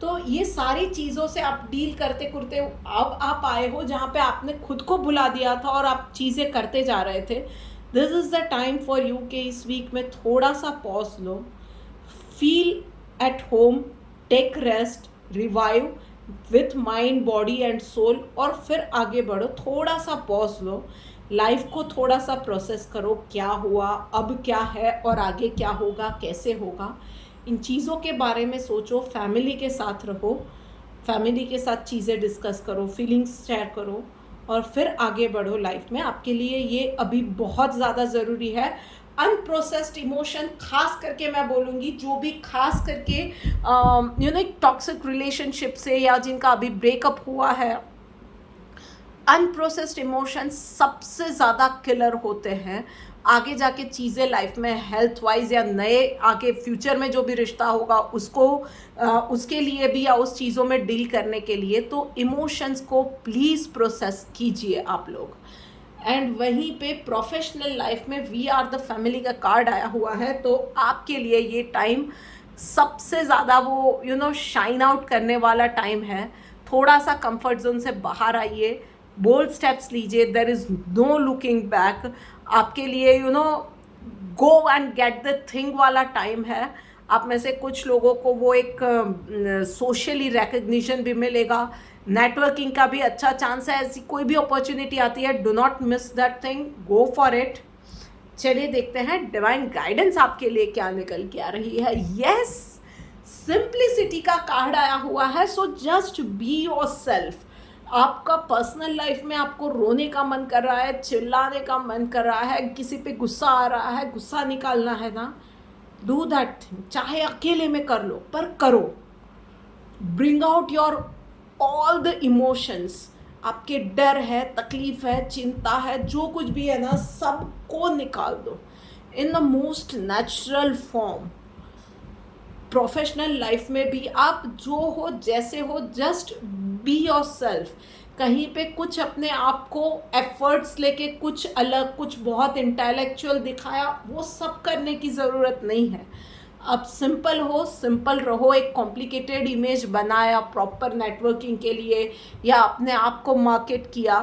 तो ये सारी चीज़ों से आप डील करते करते अब आप आए हो जहाँ पे आपने खुद को भुला दिया था और आप चीज़ें करते जा रहे थे। This is the time for you कि इस वीक में थोड़ा सा पॉज लो, feel at home, take rest, revive with mind, body and soul, और फिर आगे बढ़ो। थोड़ा सा पॉज लो, लाइफ को थोड़ा सा प्रोसेस करो, क्या हुआ, अब क्या है और आगे क्या होगा, कैसे होगा, इन चीज़ों के बारे में सोचो। फैमिली के साथ रहो, फैमिली के साथ चीज़ें डिस्कस करो, फीलिंग्स शेयर करो और फिर आगे बढ़ो लाइफ में। आपके लिए ये अभी बहुत ज़्यादा ज़रूरी है। अनप्रोसेस्ड इमोशन, खास करके मैं बोलूँगी जो भी खास करके एक टॉक्सिक रिलेशनशिप से या जिनका अभी ब्रेकअप हुआ है, अनप्रोसेस्ड इमोशन सबसे ज़्यादा किलर होते हैं आगे जाके चीज़ें लाइफ में, हेल्थ वाइज या नए आगे फ्यूचर में जो भी रिश्ता होगा उसको उसके लिए भी या उस चीज़ों में डील करने के लिए। तो इमोशंस को प्लीज़ प्रोसेस कीजिए आप लोग। एंड वहीं पे प्रोफेशनल लाइफ में वी आर द फैमिली का कार्ड आया हुआ है, तो आपके लिए ये टाइम सबसे ज़्यादा वो शाइन आउट करने वाला टाइम है। थोड़ा सा कंफर्ट जोन से बाहर आइए, बोल्ड स्टेप्स लीजिए, there is no looking back. आपके लिए go and get the thing वाला टाइम है। आप में से कुछ लोगों को वो एक सोशली रिकग्निशन भी मिलेगा, नेटवर्किंग का भी अच्छा चांस है। ऐसी कोई भी अपॉर्चुनिटी आती है, do not miss that thing, go for it. चलिए देखते हैं डिवाइन गाइडेंस आपके लिए क्या निकल के आ रही है। यस, सिंप्लिसिटी का कार्ड आया हुआ है। So just be your self. आपका पर्सनल लाइफ में आपको रोने का मन कर रहा है, चिल्लाने का मन कर रहा है, किसी पे गुस्सा आ रहा है, गुस्सा निकालना है ना, डू दैट थिंग। चाहे अकेले में कर लो, पर करो। Bring out your all the emotions. आपके डर है, तकलीफ है, चिंता है, जो कुछ भी है ना, सबको निकाल दो in the most natural form. Professional life में भी आप जो हो, जैसे हो, जस्ट बी योर सेल्फ। कहीं पे कुछ अपने आप को एफर्ट्स लेके कुछ अलग, कुछ बहुत इंटेलेक्चुअल दिखाया, वो सब करने की ज़रूरत नहीं है। आप सिंपल हो, सिंपल रहो। एक कॉम्प्लिकेटेड इमेज बनाया प्रॉपर नेटवर्किंग के लिए या अपने आप को मार्केट किया,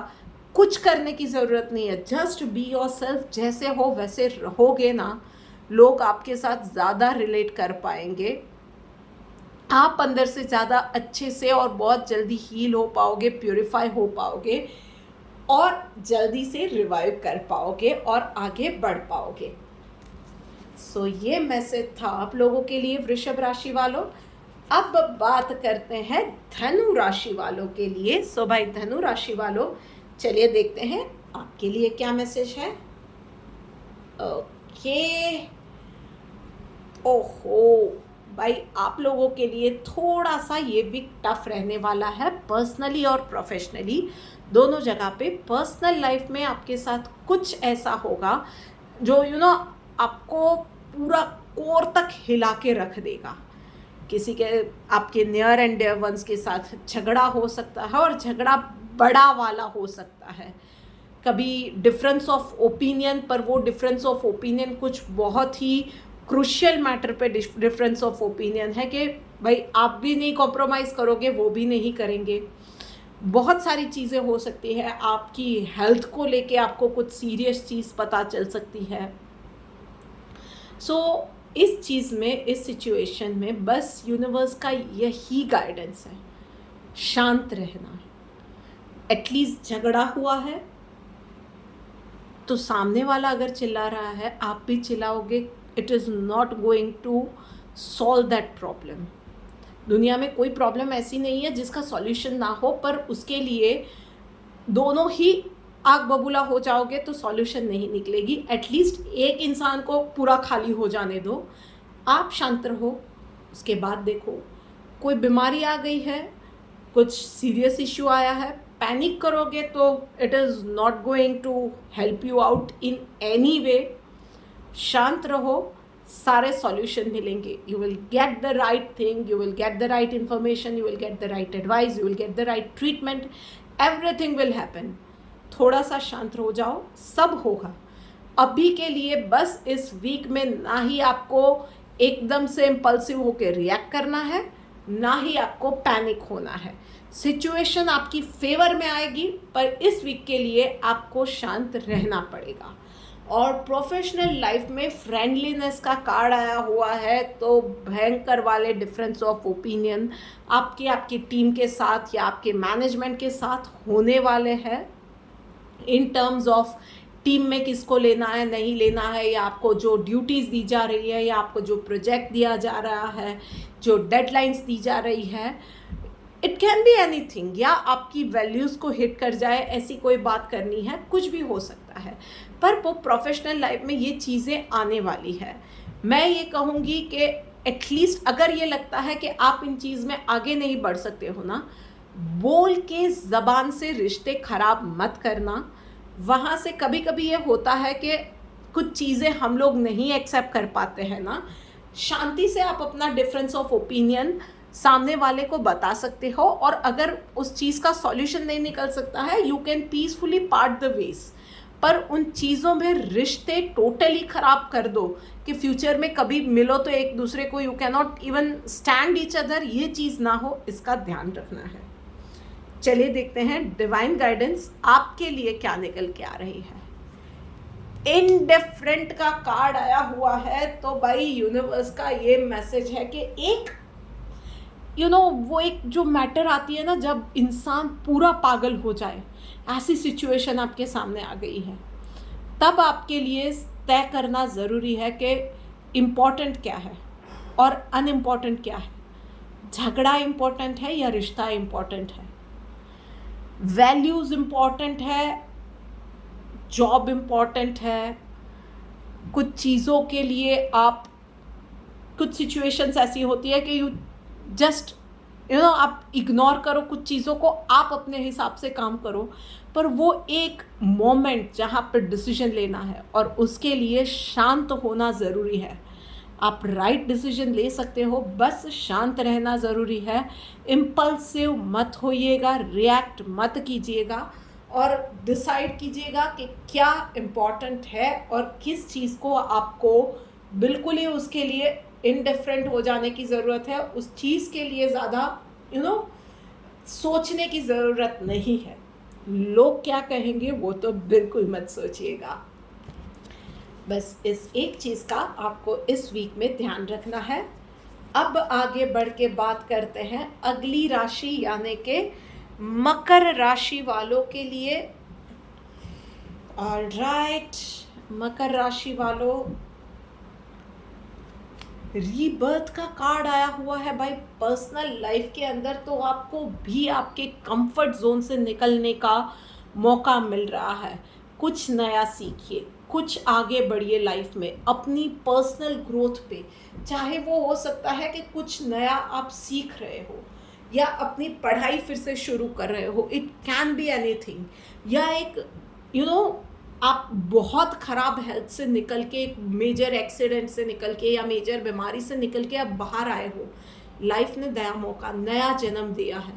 कुछ करने की ज़रूरत नहीं है। Just be your self. जैसे हो वैसे रहोगे ना, लोग आपके साथ ज़्यादा रिलेट कर पाएंगे। आप अंदर से ज़्यादा अच्छे से और बहुत जल्दी हील हो पाओगे, प्योरीफाई हो पाओगे और जल्दी से रिवाइव कर पाओगे और आगे बढ़ पाओगे। सो ये मैसेज था आप लोगों के लिए वृषभ राशि वालों। अब बात करते हैं धनु राशि वालों के लिए। सो भाई धनु राशि वालों, चलिए देखते हैं आपके लिए क्या मैसेज है। ओके, ओहो भाई, आप लोगों के लिए थोड़ा सा ये वीक टफ रहने वाला है, पर्सनली और प्रोफेशनली दोनों जगह पे। पर्सनल लाइफ में आपके साथ कुछ ऐसा होगा जो आपको पूरा कोर तक हिला के रख देगा। किसी के, आपके नियर एंड डियर वंस के साथ झगड़ा हो सकता है और झगड़ा बड़ा वाला हो सकता है। कभी डिफरेंस ऑफ ओपिनियन, पर वो डिफरेंस ऑफ ओपिनियन कुछ बहुत ही क्रूशियल मैटर पे डिफरेंस ऑफ ओपिनियन है कि भाई आप भी नहीं कॉम्प्रोमाइज़ करोगे, वो भी नहीं करेंगे। बहुत सारी चीज़ें हो सकती है। आपकी हेल्थ को लेके आपको कुछ सीरियस चीज़ पता चल सकती है। सो इस चीज़ में, इस सिचुएशन में बस यूनिवर्स का यही गाइडेंस है, शांत रहना। एटलीस्ट झगड़ा हुआ है तो सामने वाला अगर चिल्ला रहा है, आप भी चिल्लाओगे, it is not going to solve that problem. दुनिया में कोई प्रॉब्लम ऐसी नहीं है जिसका सॉल्यूशन ना हो, पर उसके लिए दोनों ही आग बबूला हो जाओगे तो सॉल्यूशन नहीं निकलेगी। एटलीस्ट एक इंसान को पूरा खाली हो जाने दो, आप शांत रहो। उसके बाद देखो, कोई बीमारी आ गई है, कुछ सीरियस इश्यू आया है, पैनिक करोगे तो it is not going to help you out in any way. शांत रहो, सारे सॉल्यूशन मिलेंगे। You will get the right thing, you will get the right information, you will get the right advice, you will get the right treatment, everything will happen. थोड़ा सा शांत हो जाओ, सब होगा। अभी के लिए बस इस वीक में ना ही आपको एकदम से इम्पल्सिव होकर रिएक्ट करना है, ना ही आपको पैनिक होना है। सिचुएशन आपकी फेवर में आएगी, पर इस वीक के लिए आपको शांत रहना पड़ेगा। और प्रोफेशनल लाइफ में फ्रेंडलीनेस का कार्ड आया हुआ है, तो भयंकर वाले डिफरेंस ऑफ ओपिनियन आपकी टीम के साथ या आपके मैनेजमेंट के साथ होने वाले हैं। इन टर्म्स ऑफ टीम में किसको लेना है, नहीं लेना है, या आपको जो ड्यूटीज़ दी जा रही है, या आपको जो प्रोजेक्ट दिया जा रहा है, जो डेडलाइंस दी जा रही है, इट कैन बी एनीथिंग। या आपकी वैल्यूज़ को हिट कर जाए, ऐसी कोई बात करनी है, कुछ भी हो सकता है। पर वो प्रोफेशनल लाइफ में ये चीज़ें आने वाली है। मैं ये कहूँगी कि एटलीस्ट अगर ये लगता है कि आप इन चीज़ में आगे नहीं बढ़ सकते हो ना, बोल के ज़बान से रिश्ते ख़राब मत करना। वहाँ से कभी कभी ये होता है कि कुछ चीज़ें हम लोग नहीं एक्सेप्ट कर पाते हैं ना, शांति से आप अपना डिफरेंस ऑफ ओपिनियन सामने वाले को बता सकते हो। और अगर उस चीज़ का सॉल्यूशन नहीं निकल सकता है, you can peacefully part the ways. पर उन चीज़ों में रिश्ते टोटली ख़राब कर दो कि फ्यूचर में कभी मिलो तो एक दूसरे को you can not even stand each other, ये चीज़ ना हो, इसका ध्यान रखना है। चलिए देखते हैं डिवाइन गाइडेंस आपके लिए क्या निकल के आ रही है। इनडिफरेंट का कार्ड आया हुआ है, तो भाई यूनिवर्स का ये मैसेज है कि एक वो एक जो मैटर आती है ना, जब इंसान पूरा पागल हो जाए, ऐसी सिचुएशन आपके सामने आ गई है, तब आपके लिए तय करना ज़रूरी है कि इम्पॉर्टेंट क्या है और अनइम्पॉर्टेंट क्या है। झगड़ा इम्पॉर्टेंट है या रिश्ता इम्पॉर्टेंट है, वैल्यूज़ इम्पॉर्टेंट है, जॉब इम्पॉर्टेंट है। कुछ चीज़ों के लिए आप, कुछ सिचुएशंस ऐसी होती है कि जस्ट आप इग्नोर करो कुछ चीज़ों को, आप अपने हिसाब से काम करो, पर वो एक मोमेंट जहाँ पर डिसीजन लेना है और उसके लिए शांत होना ज़रूरी है। आप राइट डिसीजन ले सकते हो, बस शांत रहना ज़रूरी है। इम्पल्सिव मत होइएगा, रिएक्ट मत कीजिएगा और डिसाइड कीजिएगा कि क्या इम्पॉर्टेंट है और किस चीज़ को आपको बिल्कुल ही उसके लिए इनडिफरेंट हो जाने की ज़रूरत है। उस चीज़ के लिए ज़्यादा सोचने की ज़रूरत नहीं है। लोग क्या कहेंगे वो तो बिल्कुल मत सोचिएगा। बस इस एक चीज़ का आपको इस वीक में ध्यान रखना है। अब आगे बढ़ के बात करते हैं अगली राशि यानी कि मकर राशि वालों के लिए। ऑलराइट, मकर राशि वालों, रीबर्थ का कार्ड आया हुआ है भाई। पर्सनल लाइफ के अंदर तो आपको भी आपके कंफर्ट जोन से निकलने का मौका मिल रहा है। कुछ नया सीखिए, कुछ आगे बढ़िए लाइफ में अपनी पर्सनल ग्रोथ पे। चाहे वो हो सकता है कि कुछ नया आप सीख रहे हो या अपनी पढ़ाई फिर से शुरू कर रहे हो, इट कैन बी एनीथिंग। या एक आप बहुत ख़राब हेल्थ से निकल के, एक मेजर एक्सीडेंट से निकल के या मेजर बीमारी से निकल के आप बाहर आए हो, लाइफ ने नया मौका, नया जन्म दिया है।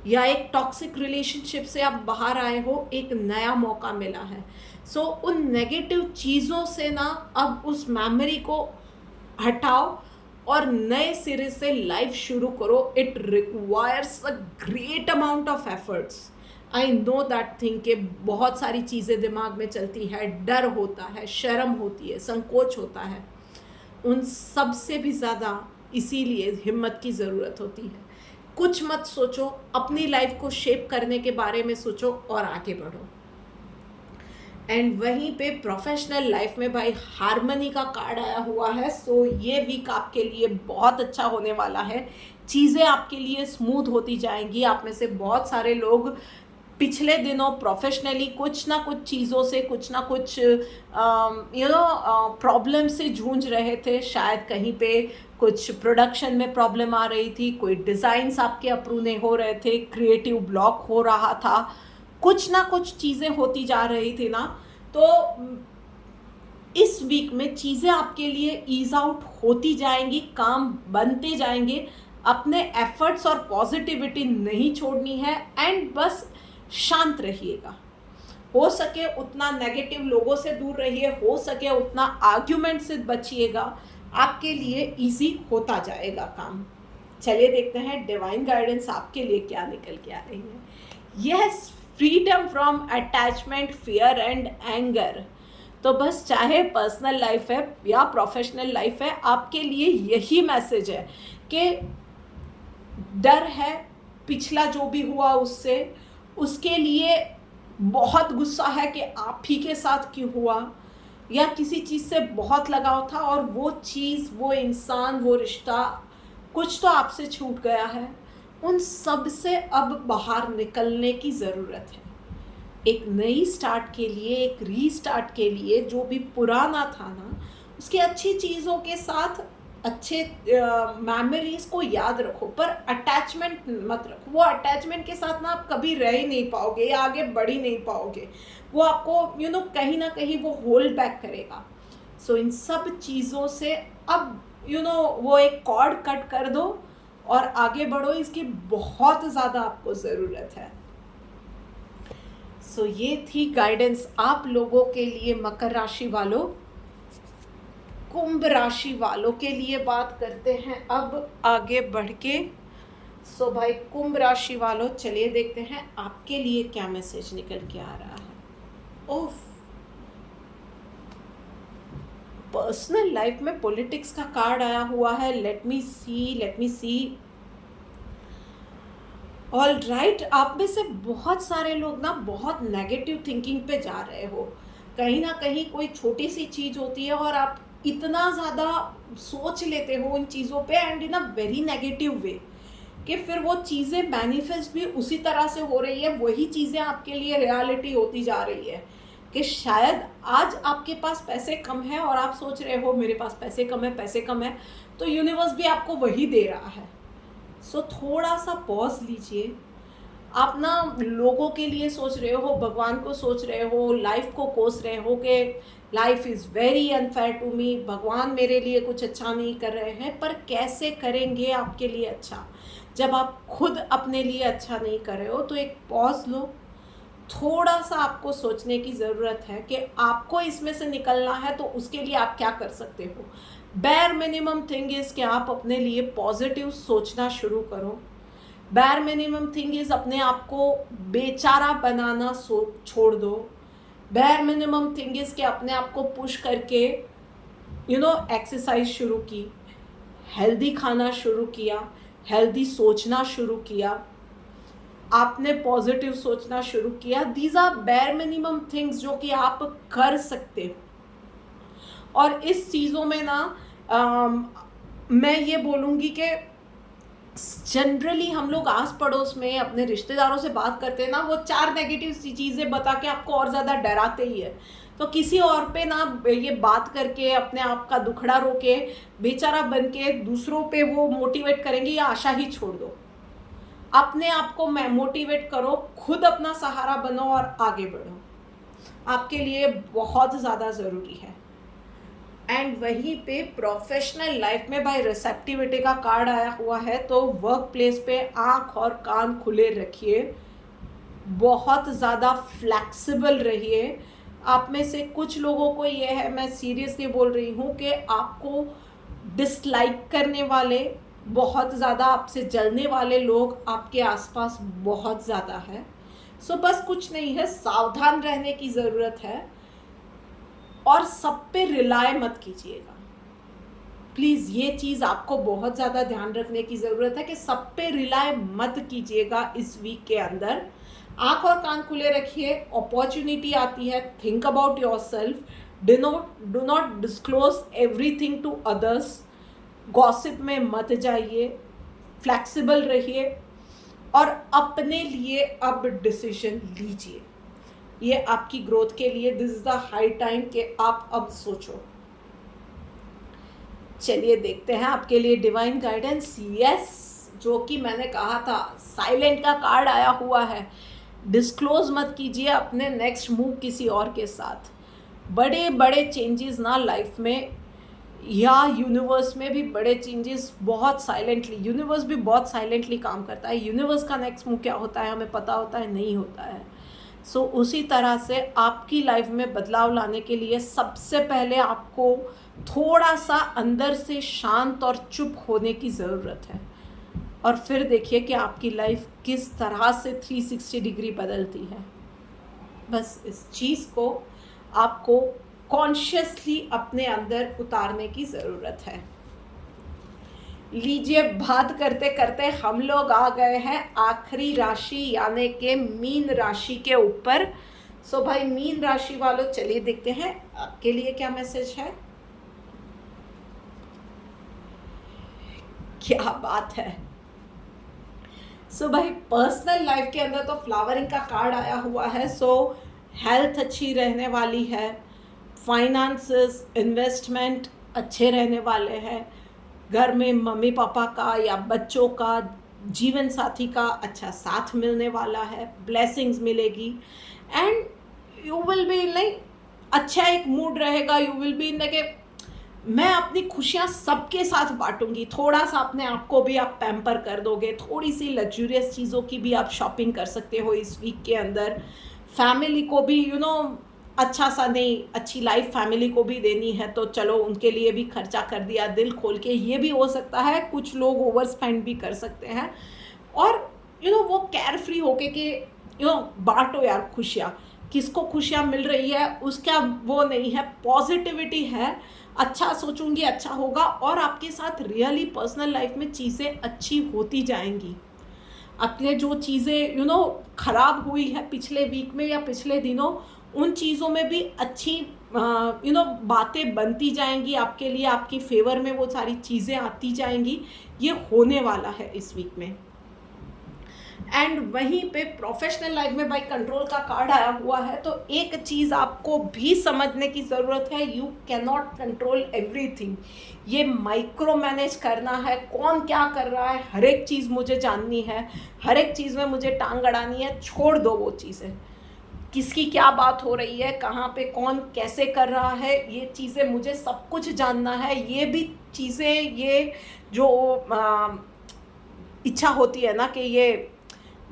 या एक टॉक्सिक रिलेशनशिप से आप बाहर आए हो, एक नया मौका मिला है। सो उन नेगेटिव चीज़ों से ना अब उस मेमोरी को हटाओ और नए सिरे से लाइफ शुरू करो। It requires a great amount of efforts. I know that thing कि बहुत सारी चीज़ें दिमाग में चलती है, डर होता है, शर्म होती है, संकोच होता है। उन सब से भी ज़्यादा इसीलिए हिम्मत की ज़रूरत होती है। कुछ मत सोचो, अपनी लाइफ को शेप करने के बारे में सोचो और आगे बढ़ो। एंड वहीं पे प्रोफेशनल लाइफ में भाई हारमनी का कार्ड आया हुआ है। सो ये वीक आपके लिए बहुत अच्छा होने वाला है। चीज़ें आपके लिए स्मूथ होती जाएंगी। आप में से बहुत सारे लोग पिछले दिनों प्रोफेशनली कुछ ना कुछ चीज़ों से, कुछ ना कुछ प्रॉब्लम से जूझ रहे थे। शायद कहीं पे कुछ प्रोडक्शन में प्रॉब्लम आ रही थी, कोई डिज़ाइंस आपके अप्रूव नहीं हो रहे थे, क्रिएटिव ब्लॉक हो रहा था, कुछ ना कुछ चीज़ें होती जा रही थी ना। तो इस वीक में चीज़ें आपके लिए ईज आउट होती जाएंगी, काम बनते जाएंगे। अपने एफर्ट्स और पॉजिटिविटी नहीं छोड़नी है एंड बस शांत रहिएगा। हो सके उतना नेगेटिव लोगों से दूर रहिए, हो सके उतना आर्ग्यूमेंट से बचिएगा। आपके लिए इजी होता जाएगा काम। चलिए देखते हैं डिवाइन गाइडेंस आपके लिए क्या निकल के आ रही है। Yes, freedom from attachment, fear and anger. तो बस चाहे पर्सनल लाइफ है या प्रोफेशनल लाइफ है, आपके लिए यही मैसेज है कि डर है पिछला जो भी हुआ उससे, उसके लिए बहुत गुस्सा है कि आप ही के साथ क्यों हुआ, या किसी चीज़ से बहुत लगाव था और वो चीज़, वो इंसान, वो रिश्ता कुछ तो आपसे छूट गया है। उन सब से अब बाहर निकलने की ज़रूरत है। एक नई स्टार्ट के लिए, एक रीस्टार्ट के लिए, जो भी पुराना था ना, उसकी अच्छी चीज़ों के साथ अच्छे मेमोरीज को याद रखो, पर अटैचमेंट मत रखो। वो अटैचमेंट के साथ ना आप कभी रह ही नहीं पाओगे या आगे बढ़ ही नहीं पाओगे। वो आपको कहीं ना कहीं वो होल्ड बैक करेगा। सो इन सब चीज़ों से अब वो एक कॉर्ड कट कर दो और आगे बढ़ो। इसकी बहुत ज़्यादा आपको ज़रूरत है। सो ये थी गाइडेंस आप लोगों के लिए, मकर राशि वालों। कुंभ राशि वालों के लिए बात करते हैं अब आगे बढ़ के। सो भाई कुंभ राशि वालों, चलिए देखते हैं आपके लिए क्या मैसेज निकल के आ रहा है। ओफ, पर्सनल लाइफ में पॉलिटिक्स का कार्ड आया हुआ है। लेट मी सी। ऑल राइट, आप में से बहुत सारे लोग ना बहुत नेगेटिव थिंकिंग पे जा रहे हो। कहीं ना कहीं कोई छोटी सी चीज़ होती है और आप इतना ज़्यादा सोच लेते हो उन चीज़ों पे, and in a very negative way, कि फिर वो चीज़ें मैनिफेस्ट भी उसी तरह से हो रही है। वही चीज़ें आपके लिए रियलिटी होती जा रही है कि शायद आज आपके पास पैसे कम है और आप सोच रहे हो मेरे पास पैसे कम है, तो यूनिवर्स भी आपको वही दे रहा है। सो थोड़ा सा पॉज लीजिए। आप ना लोगों के लिए सोच रहे हो, भगवान को सोच रहे हो, लाइफ को कोस रहे हो कि life is very unfair to me, भगवान मेरे लिए कुछ अच्छा नहीं कर रहे हैं। पर कैसे करेंगे आपके लिए अच्छा जब आप खुद अपने लिए अच्छा नहीं कर रहे हो? तो एक पॉज लो। थोड़ा सा आपको सोचने की ज़रूरत है कि आपको इसमें से निकलना है, तो उसके लिए आप क्या कर सकते हो। बेयर मिनिमम थिंग इज़ कि आप अपने लिए पॉजिटिव सोचना शुरू करो। बेयर मिनिमम थिंग इज़ अपने आप को बेचारा बनाना छोड़ दो। बेयर मिनिमम थिंग इज़ कि अपने आप को पुश करके एक्सरसाइज शुरू की, हेल्दी खाना शुरू किया, हेल्दी सोचना शुरू किया, आपने पॉजिटिव सोचना शुरू किया। These are bare minimum things जो कि आप कर सकते हो। और इस चीज़ों में ना मैं ये बोलूँगी कि जनरली हम लोग आस पड़ोस में अपने रिश्तेदारों से बात करते हैं ना, वो 4 नेगेटिव चीज़ें बता के आपको और ज़्यादा डराते ही है। तो किसी और पे ना ये बात करके अपने आप का दुखड़ा रोके बेचारा बन के दूसरों पे वो मोटिवेट करेंगे, या आशा ही छोड़ दो। अपने आप को मोटिवेट करो, खुद अपना सहारा बनो और आगे बढ़ो। आपके लिए बहुत ज़्यादा ज़रूरी है। एंड वहीं पे प्रोफेशनल लाइफ में भाई रिसेप्टिविटी का कार्ड आया हुआ है, तो वर्क प्लेस पे आँख और कान खुले रखिए, बहुत ज़्यादा फ्लैक्सिबल रहिए। आप में से कुछ लोगों को ये है, मैं सीरियसली बोल रही हूँ, कि आपको डिसलाइक करने वाले, बहुत ज़्यादा आपसे जलने वाले लोग आपके आसपास बहुत ज़्यादा है। सो बस कुछ नहीं है, सावधान रहने की ज़रूरत है और सब पे रिलाय मत कीजिएगा। प्लीज़ ये चीज़ आपको बहुत ज़्यादा ध्यान रखने की ज़रूरत है कि सब पे रिलाय मत कीजिएगा। इस वीक के अंदर आँख और कान खुले रखिए, अपॉर्चुनिटी आती है, think about yourself, do not disclose everything to others, gossip में मत जाइए, फ्लैक्सिबल रहिए और अपने लिए अब डिसीजन लीजिए। ये आपकी ग्रोथ के लिए this is the high time कि आप अब सोचो। चलिए देखते हैं आपके लिए डिवाइन गाइडेंस। यस, जो कि मैंने कहा था, साइलेंट का कार्ड आया हुआ है। डिस्क्लोज मत कीजिए अपने नेक्स्ट मूव किसी और के साथ। बड़े बड़े चेंजेस ना लाइफ में या यूनिवर्स में भी बड़े चेंजेस बहुत साइलेंटली, यूनिवर्स भी बहुत साइलेंटली काम करता है। यूनिवर्स का नेक्स्ट मूव क्या होता है हमें पता होता है नहीं होता है। सो उसी तरह से आपकी लाइफ में बदलाव लाने के लिए सबसे पहले आपको थोड़ा सा अंदर से शांत और चुप होने की ज़रूरत है, और फिर देखिए कि आपकी लाइफ किस तरह से 360 डिग्री बदलती है। बस इस चीज़ को आपको कॉन्शियसली अपने अंदर उतारने की ज़रूरत है। लीजिए, बात करते करते हम लोग आ गए हैं आखिरी राशि यानी कि मीन राशि के ऊपर। सो भाई मीन राशि वालों, चलिए देखते हैं आपके लिए क्या मैसेज है। क्या बात है। सो भाई पर्सनल लाइफ के अंदर तो फ्लावरिंग का कार्ड आया हुआ है। सो हेल्थ अच्छी रहने वाली है, फाइनेंसेस, इन्वेस्टमेंट अच्छे रहने वाले हैं, घर में मम्मी पापा का या बच्चों का, जीवन साथी का अच्छा साथ मिलने वाला है, ब्लेसिंग्स मिलेगी, and you will be like अच्छा एक मूड रहेगा। यू विल बी लाइक मैं अपनी खुशियाँ सबके साथ बांटूंगी। थोड़ा सा अपने आप को भी आप पैम्पर कर दोगे, थोड़ी सी लग्जूरियस चीज़ों की भी आप शॉपिंग कर सकते हो इस वीक के अंदर। फैमिली को भी अच्छा सा नहीं, अच्छी लाइफ फैमिली को भी देनी है तो चलो उनके लिए भी खर्चा कर दिया दिल खोल के, ये भी हो सकता है। कुछ लोग ओवर स्पेंड भी कर सकते हैं। और वो केयर फ्री होके कि बांटो यार खुशियाँ, किसको खुशियाँ मिल रही है उसका वो नहीं है, पॉजिटिविटी है। अच्छा सोचूंगी अच्छा होगा, और आपके साथ रियली पर्सनल लाइफ में चीज़ें अच्छी होती जाएंगी। अपने जो चीज़ें खराब हुई है पिछले वीक में या पिछले दिनों, उन चीज़ों में भी अच्छी बातें बनती जाएंगी आपके लिए, आपकी फेवर में वो सारी चीज़ें आती जाएंगी। ये होने वाला है इस वीक में। एंड वहीं पे प्रोफेशनल लाइफ में भाई कंट्रोल का कार्ड आया हुआ है, तो एक चीज़ आपको भी समझने की ज़रूरत है, you can not control everything. ये माइक्रो मैनेज करना है, कौन क्या कर रहा है हर एक चीज़ मुझे जाननी है, हर एक चीज़ में मुझे टांग अड़ानी है, छोड़ दो वो चीज़ें। किसकी क्या बात हो रही है, कहाँ पे कौन कैसे कर रहा है, ये चीज़ें मुझे सब कुछ जानना है। ये भी चीज़ें, ये जो इच्छा होती है ना कि ये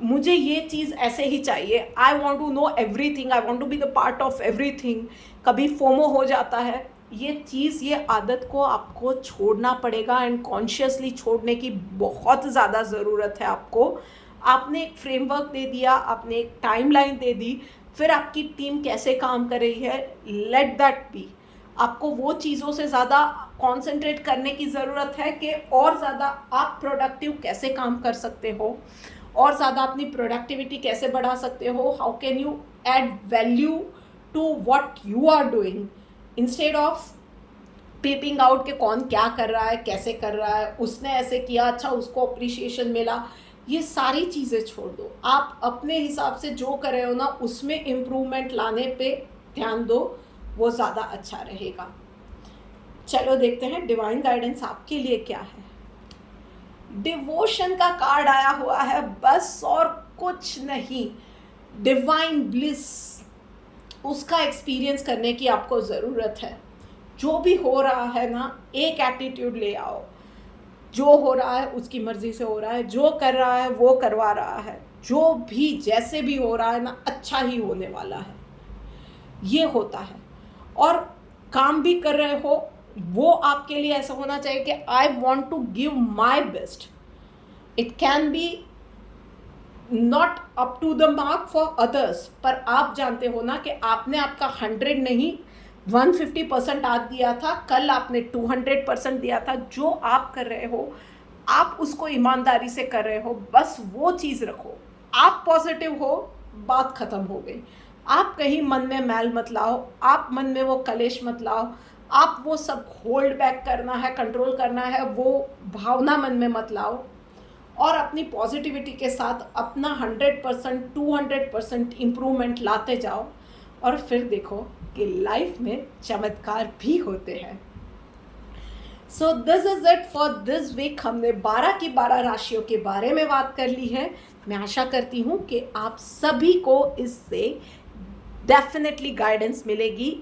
मुझे ये चीज़ ऐसे ही चाहिए, I want to know everything, I want to be the part of everything, कभी फोमो हो जाता है। ये चीज़, ये आदत को आपको छोड़ना पड़ेगा, एंड कॉन्शियसली छोड़ने की बहुत ज़्यादा ज़रूरत है आपको। आपने एक फ्रेमवर्क दे दिया, आपने एक टाइमलाइन दे दी, फिर आपकी टीम कैसे काम कर रही है, लेट दैट बी। आपको वो चीज़ों से ज़्यादा कॉन्सेंट्रेट करने की ज़रूरत है कि और ज़्यादा आप प्रोडक्टिव कैसे काम कर सकते हो, और ज़्यादा अपनी प्रोडक्टिविटी कैसे बढ़ा सकते हो, how can you add value to what you are doing, instead of peeping out के कौन क्या कर रहा है, कैसे कर रहा है, उसने ऐसे किया, अच्छा उसको अप्रिसिएशन मिला। ये सारी चीज़ें छोड़ दो, आप अपने हिसाब से जो कर रहे हो ना उसमें इम्प्रूवमेंट लाने पे ध्यान दो, वो ज़्यादा अच्छा रहेगा। चलो देखते हैं डिवाइन गाइडेंस आपके लिए क्या है। डिवोशन का कार्ड आया हुआ है बस, और कुछ नहीं। डिवाइन ब्लिस, उसका एक्सपीरियंस करने की आपको ज़रूरत है। जो भी हो रहा है ना, एक एटीट्यूड ले आओ, जो हो रहा है उसकी मर्ज़ी से हो रहा है, जो कर रहा है वो करवा रहा है, जो भी जैसे भी हो रहा है ना अच्छा ही होने वाला है, ये होता है। और काम भी कर रहे हो वो आपके लिए ऐसा होना चाहिए कि I want to give my best. It can be not up to the mark for others, पर आप जानते हो ना कि आपने आपका 100 नहीं 150% आज दिया था, कल आपने 200% दिया था। जो आप कर रहे हो आप उसको ईमानदारी से कर रहे हो, बस वो चीज़ रखो। आप पॉजिटिव हो, बात ख़त्म हो गई। आप कहीं मन में मैल मत लाओ, आप मन में वो कलेश मत लाओ, आप वो सब होल्ड बैक करना है, कंट्रोल करना है, वो भावना मन में मत लाओ, और अपनी पॉजिटिविटी के साथ अपना 100% 200% इम्प्रूवमेंट लाते जाओ, और फिर देखो कि लाइफ में चमत्कार भी होते हैं। So this is it for this week. हमने 12 की 12 राशियों के बारे में बात कर ली है। मैं आशा करती हूँ कि आप सभी को इससे डेफिनेटली गाइडेंस मिलेगी।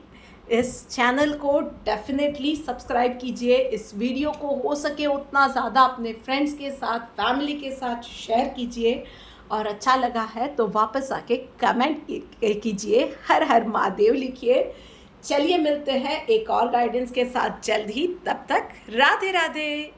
इस चैनल को डेफिनेटली सब्सक्राइब कीजिए, इस वीडियो को हो सके उतना ज़्यादा अपने फ्रेंड्स के साथ, फैमिली के साथ शेयर कीजिए, और अच्छा लगा है तो वापस आके कमेंट कीजिए, हर हर महादेव लिखिए। चलिए मिलते हैं एक और गाइडेंस के साथ जल्द ही, तब तक राधे राधे।